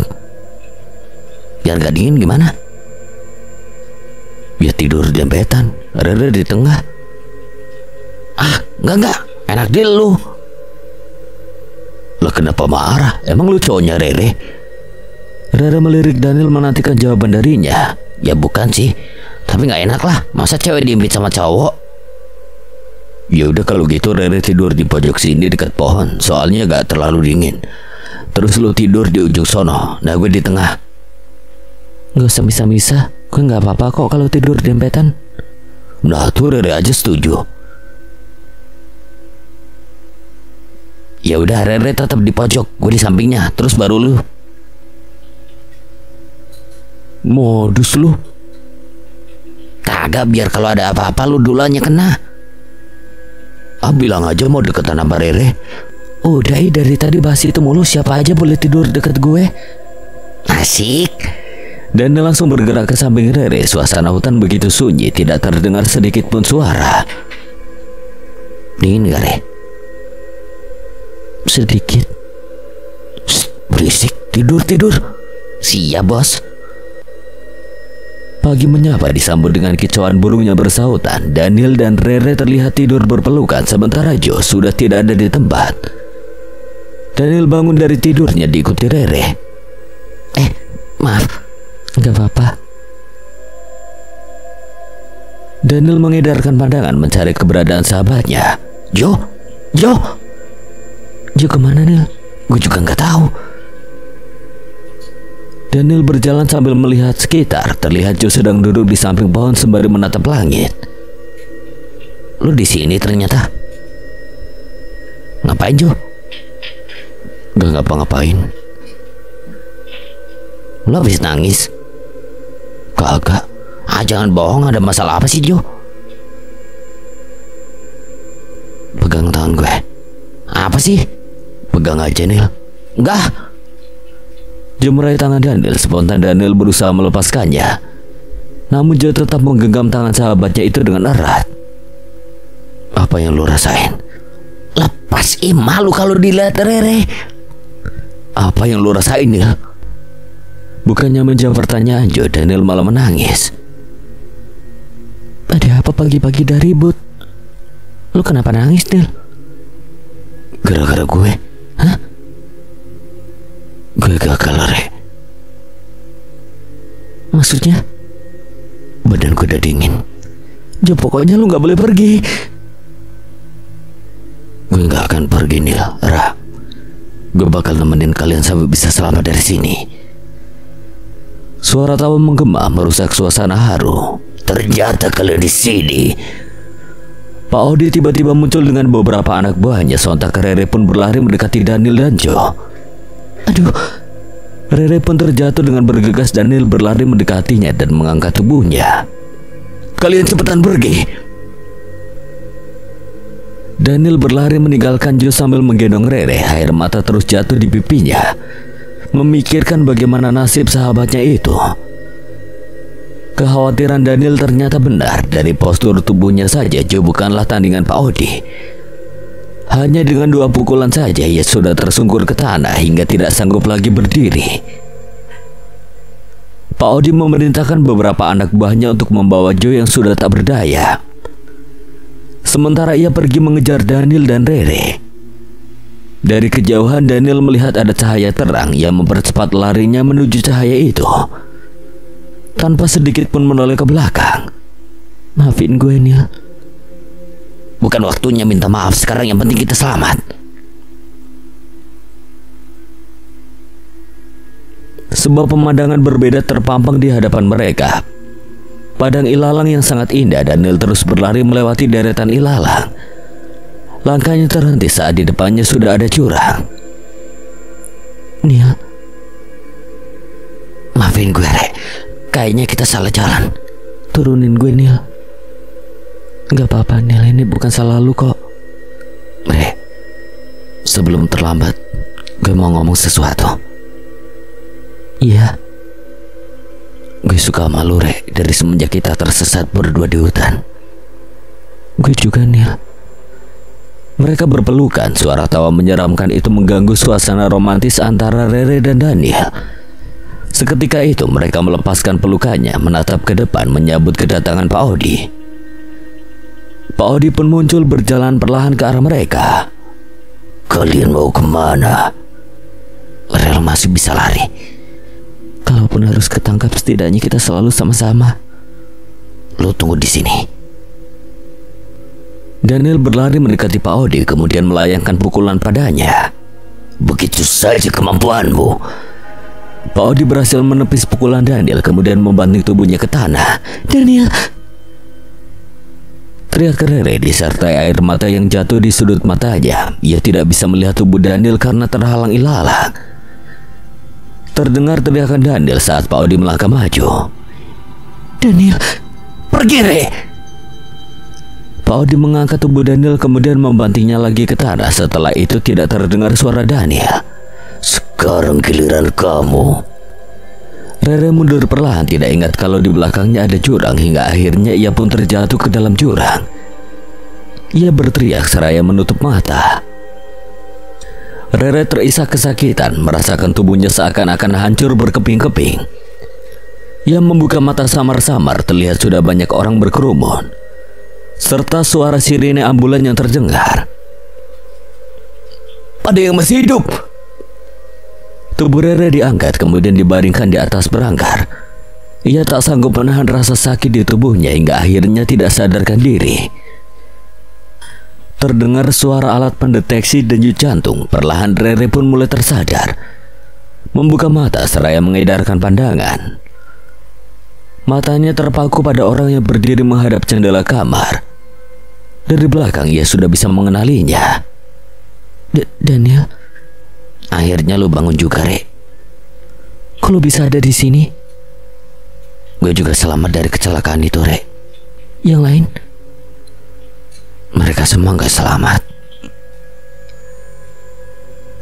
S2: Biar gak dingin gimana?
S1: Ya tidur dempetan, Rere di tengah.
S2: Ah, enggak. Enak deal lu.
S1: Lah kenapa marah? Emang lu cowoknya Rere? Rere melirik Daniel menantikan jawaban darinya.
S2: Ya bukan sih, tapi gak enak lah. Masa cewek diimpit sama cowok?
S1: Ya udah kalau gitu Rere tidur di pojok sini dekat pohon, soalnya gak terlalu dingin. Terus lu tidur di ujung sono, nah gue di tengah.
S3: Gak usah misah-misah, gue gak apa-apa kok kalau tidur dempetan.
S1: Nah tuh Rere aja setuju.
S2: Ya udah, Rere tetap di pojok, gue di sampingnya, terus baru lu.
S1: Modus lu.
S2: Kagak, biar kalau ada apa-apa lu duluan yang kena.
S1: Ah, bilang aja mau deketan sama Rere.
S3: Udah, dari tadi bahas itu mulu, siapa aja boleh tidur deket gue.
S2: Asik.
S1: Dan langsung bergerak ke samping Rere. Suasana hutan begitu sunyi, tidak terdengar sedikit pun suara.
S2: Dingin gak, Re?
S3: Sedikit.
S2: Shh, berisik. Tidur. Siap, bos.
S1: Pagi menyapa disambut dengan kicauan burungnya bersautan. Daniel dan Rere terlihat tidur berpelukan, sementara Jo sudah tidak ada di tempat. Daniel bangun dari tidurnya diikuti Rere.
S2: Maaf.
S3: Gak apa-apa.
S1: Daniel mengedarkan pandangan mencari keberadaan sahabatnya.
S2: Jo
S3: kemana, Nil?
S2: Gue juga gak tahu.
S1: Daniel berjalan sambil melihat sekitar. Terlihat Jo sedang duduk di samping pohon sembari menatap langit.
S2: Lu di sini ternyata. Ngapain, Jo?
S1: Gak ngapa-ngapain.
S2: Lu habis nangis?
S1: Kagak.
S2: Ah, jangan bohong, ada masalah apa sih, Jo?
S1: Pegang tangan gue.
S2: Apa sih?
S1: Pegang aja, Nil.
S2: Enggak.
S1: Jo meraih tangan Daniel. Spontan Daniel berusaha melepaskannya, namun Jo tetap menggenggam tangan sahabatnya itu dengan erat. Apa yang lu rasain?
S2: Lepas, malu kalau dilihat Rere.
S1: Apa yang lu rasain, Nil? Bukannya menjawab pertanyaan Jo, Daniel malah menangis.
S3: Ada apa pagi-pagi dah ribut? Lu kenapa nangis, Nil?
S1: Gara-gara gue.
S3: Hah?
S1: Gue gagal, Re.
S3: Maksudnya?
S1: Badan gue udah dingin.
S3: Jo, pokoknya lu gak boleh pergi.
S1: Gue gak akan pergi, Nil. Ra, gue bakal nemenin kalian sampai bisa selamat dari sini. Suara tawa menggema merusak suasana haru.
S2: Ternyata kalian di sini.
S1: Pak Odi tiba-tiba muncul dengan beberapa anak buahnya. Sontak Rere pun berlari mendekati Daniel dan Jo.
S3: Aduh.
S1: Rere pun terjatuh dengan bergegas. Daniel berlari mendekatinya dan mengangkat tubuhnya. Kalian cepetan pergi. Daniel berlari meninggalkan Jo sambil menggendong Rere. Air mata terus jatuh di pipinya, memikirkan bagaimana nasib sahabatnya itu. Kekhawatiran Daniel ternyata benar. Dari postur tubuhnya saja Jo bukanlah tandingan Pak Odi. Hanya dengan 2 pukulan saja ia sudah tersungkur ke tanah hingga tidak sanggup lagi berdiri. Pak Odi memerintahkan beberapa anak buahnya untuk membawa Jo yang sudah tak berdaya. Sementara ia pergi mengejar Daniel dan Rere. Dari kejauhan Daniel melihat ada cahaya terang yang mempercepat larinya menuju cahaya itu. Tanpa sedikit pun menoleh ke belakang.
S3: Maafin gue, Neil.
S2: Bukan waktunya minta maaf sekarang, yang penting kita selamat.
S1: Sebuah pemandangan berbeda terpampang di hadapan mereka. Padang ilalang yang sangat indah. Daniel terus berlari melewati deretan ilalang. Langkahnya terhenti saat di depannya sudah ada jurang.
S3: Neil,
S2: maafin gue, Re. Kayaknya kita salah jalan.
S3: Turunin gue, Neil. Gak apa-apa, Neil. Ini bukan salah lu kok.
S2: Re, sebelum terlambat, gue mau ngomong sesuatu.
S3: Iya.
S2: Gue suka sama lu, Re, dari semenjak kita tersesat berdua di hutan.
S3: Gue juga, Neil.
S1: Mereka berpelukan. Suara tawa menyeramkan itu mengganggu suasana romantis antara Rere dan Daniel. Seketika itu mereka melepaskan pelukannya, menatap ke depan menyambut kedatangan Pak Odi. Pak Odi pun muncul berjalan perlahan ke arah mereka.
S2: Kalian mau kemana? Rel masih bisa lari.
S3: Kalaupun harus ketangkap, setidaknya kita selalu sama-sama.
S2: Lu tunggu di sini.
S1: Daniel berlari mendekati Pak Odi, kemudian melayangkan pukulan padanya.
S2: Begitu saja kemampuanmu.
S1: Pak Odi berhasil menepis pukulan Daniel, kemudian membanting tubuhnya ke tanah.
S3: Daniel!
S1: Teriak Rere disertai air mata yang jatuh di sudut matanya. Ia tidak bisa melihat tubuh Daniel karena terhalang ilalang. Terdengar teriakan Daniel saat Pak Odi melangkah maju.
S3: Daniel!
S2: Pergi, Re!
S1: Pak Odi mengangkat tubuh Daniel kemudian membantingnya lagi ke tanah. Setelah itu tidak terdengar suara Daniel.
S2: Sekarang giliran kamu.
S1: Rere mundur perlahan, tidak ingat kalau di belakangnya ada jurang, hingga akhirnya ia pun terjatuh ke dalam jurang. Ia berteriak seraya menutup mata. Rere terisak kesakitan, merasakan tubuhnya seakan-akan hancur berkeping-keping. Ia membuka mata samar-samar, terlihat sudah banyak orang berkerumun, serta suara sirine ambulan yang terdengar.
S2: Ada yang masih hidup.
S1: Tubuh Rere diangkat kemudian dibaringkan di atas berangkar. Ia tak sanggup menahan rasa sakit di tubuhnya hingga akhirnya tidak sadarkan diri. Terdengar suara alat pendeteksi denyut jantung. Perlahan Rere pun mulai tersadar. Membuka mata seraya mengedarkan pandangan. Matanya terpaku pada orang yang berdiri menghadap jendela kamar. Dari belakang ia sudah bisa mengenalinya.
S3: Daniel,
S2: akhirnya lu bangun juga, Re.
S3: Kok lu bisa ada di sini?
S2: Gue juga selamat dari kecelakaan itu, Re.
S3: Yang lain?
S2: Mereka semua gak selamat.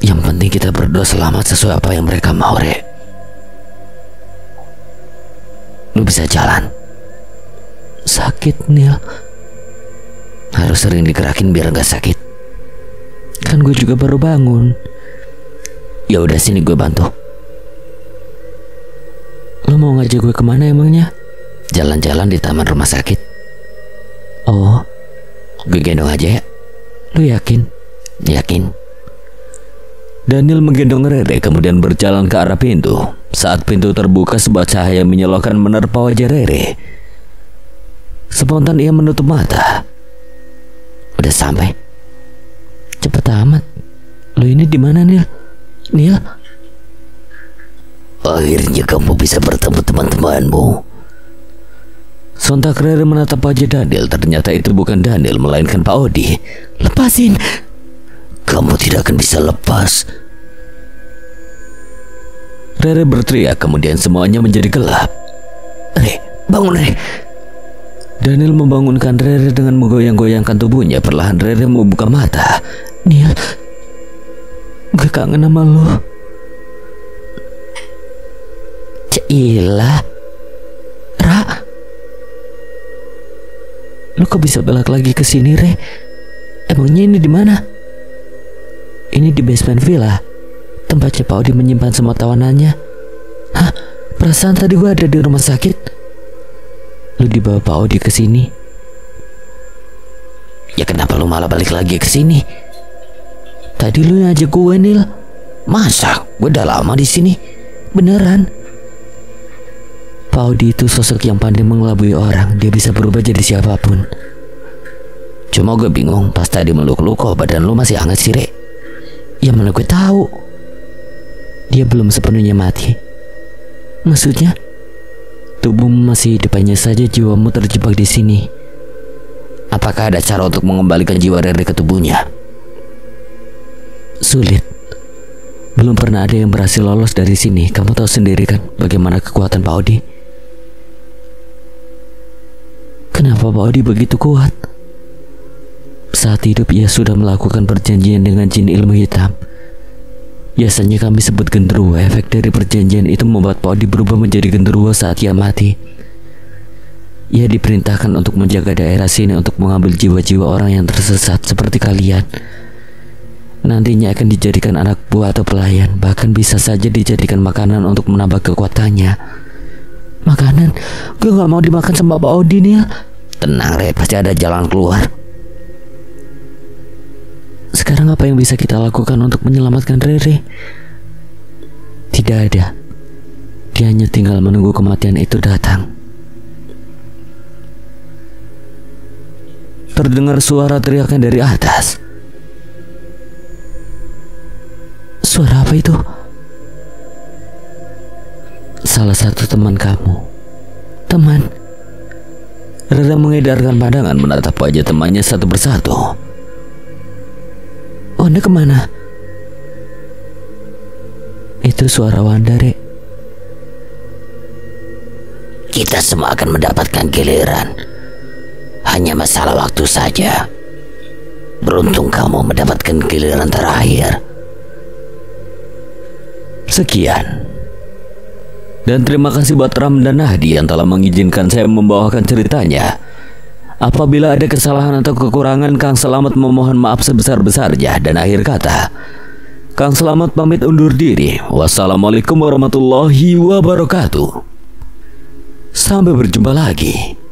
S2: Yang penting kita berdua selamat sesuai apa yang mereka mau, Re. Lu bisa jalan.
S3: Sakit, Neil.
S2: Harus sering digerakin biar gak sakit.
S3: Kan gue juga baru bangun.
S2: Ya udah, sini gue bantu.
S3: Lo mau ngajak gue kemana emangnya?
S2: Jalan-jalan di taman rumah sakit.
S3: Oh,
S2: gue gendong aja ya.
S3: lo yakin?
S2: Yakin.
S1: Daniel menggendong Rere kemudian berjalan ke arah pintu. Saat pintu terbuka, sebuah cahaya menyilaukan menerpa wajah Rere. Spontan ia menutup mata.
S2: Udah sampai.
S3: Cepet amat. Lo ini di mana, Neil? Neil?
S2: Akhirnya kamu bisa bertemu teman-temanmu.
S1: Sontak Rere menatap wajah Daniel. Ternyata itu bukan Daniel melainkan Pak Odi.
S3: Lepasin.
S2: Kamu tidak akan bisa lepas.
S1: Rere berteriak kemudian semuanya menjadi gelap.
S2: Re, bangun, Re.
S1: Daniel membangunkan Rere dengan menggoyang-goyangkan tubuhnya. Perlahan Rere membuka mata.
S3: Neil, gue kangen sama lo.
S2: Cailah.
S3: Ra, lo kok bisa balik lagi ke sini, Re? Emangnya ini di mana? Ini di basement villa, tempatnya Pak Odi menyimpan semua tawanannya. Hah? Perasaan tadi gue ada di rumah sakit. Lu dibawa Pak Odi ke sini?
S2: Ya lu malah balik lagi ke sini?
S3: Tadi lu yang ajak gue, Nil.
S2: Masa? Gue udah lama di sini.
S3: Beneran. Pak Odi itu sosok yang pandai mengelabui orang. Dia bisa berubah jadi siapapun.
S2: Cuma gue bingung, pas tadi meluk lu kok badan lu masih hangat sih, Rek?
S3: Ya mana gue tahu. Dia belum sepenuhnya mati. Maksudnya? Tubuhmu masih hidup, hanya saja jiwamu terjebak di sini.
S2: Apakah ada cara untuk mengembalikan jiwa Rere ke tubuhnya?
S3: Sulit. Belum pernah ada yang berhasil lolos dari sini. Kamu tahu sendiri kan bagaimana kekuatan Pak Odi. Kenapa Pak Odi begitu kuat? Saat hidup ia sudah melakukan perjanjian dengan jin ilmu hitam. Biasanya kami sebut genderuwo. Efek dari perjanjian itu membuat Pak Odi berubah menjadi genderuwo saat ia mati. Ia diperintahkan untuk menjaga daerah sini untuk mengambil jiwa-jiwa orang yang tersesat seperti kalian. Nantinya akan dijadikan anak buah atau pelayan. Bahkan bisa saja dijadikan makanan untuk menambah kekuatannya. Makanan? Gue gak mau dimakan sama Pak Odi nih.
S2: Tenang, Re, pasti ada jalan keluar.
S3: Sekarang apa yang bisa kita lakukan untuk menyelamatkan Rere? Tidak ada. Dia hanya tinggal menunggu kematian itu datang.
S1: Terdengar suara teriakan dari atas.
S3: Suara apa itu? Salah satu teman kamu. Teman?
S1: Rere mengedarkan pandangan menatap wajah temannya satu persatu.
S3: Wanda kemana? Itu suara Wanda, Rek.
S2: Kita semua akan mendapatkan giliran. Hanya masalah waktu saja. Beruntung kamu mendapatkan giliran terakhir.
S1: Sekian. Dan terima kasih buat Ram dan Nahdi yang telah mengizinkan saya membawakan ceritanya. Apabila ada kesalahan atau kekurangan, Kang Selamat memohon maaf sebesar-besarnya. Dan akhir kata, Kang Selamat pamit undur diri. Wassalamualaikum warahmatullahi wabarakatuh. Sampai berjumpa lagi.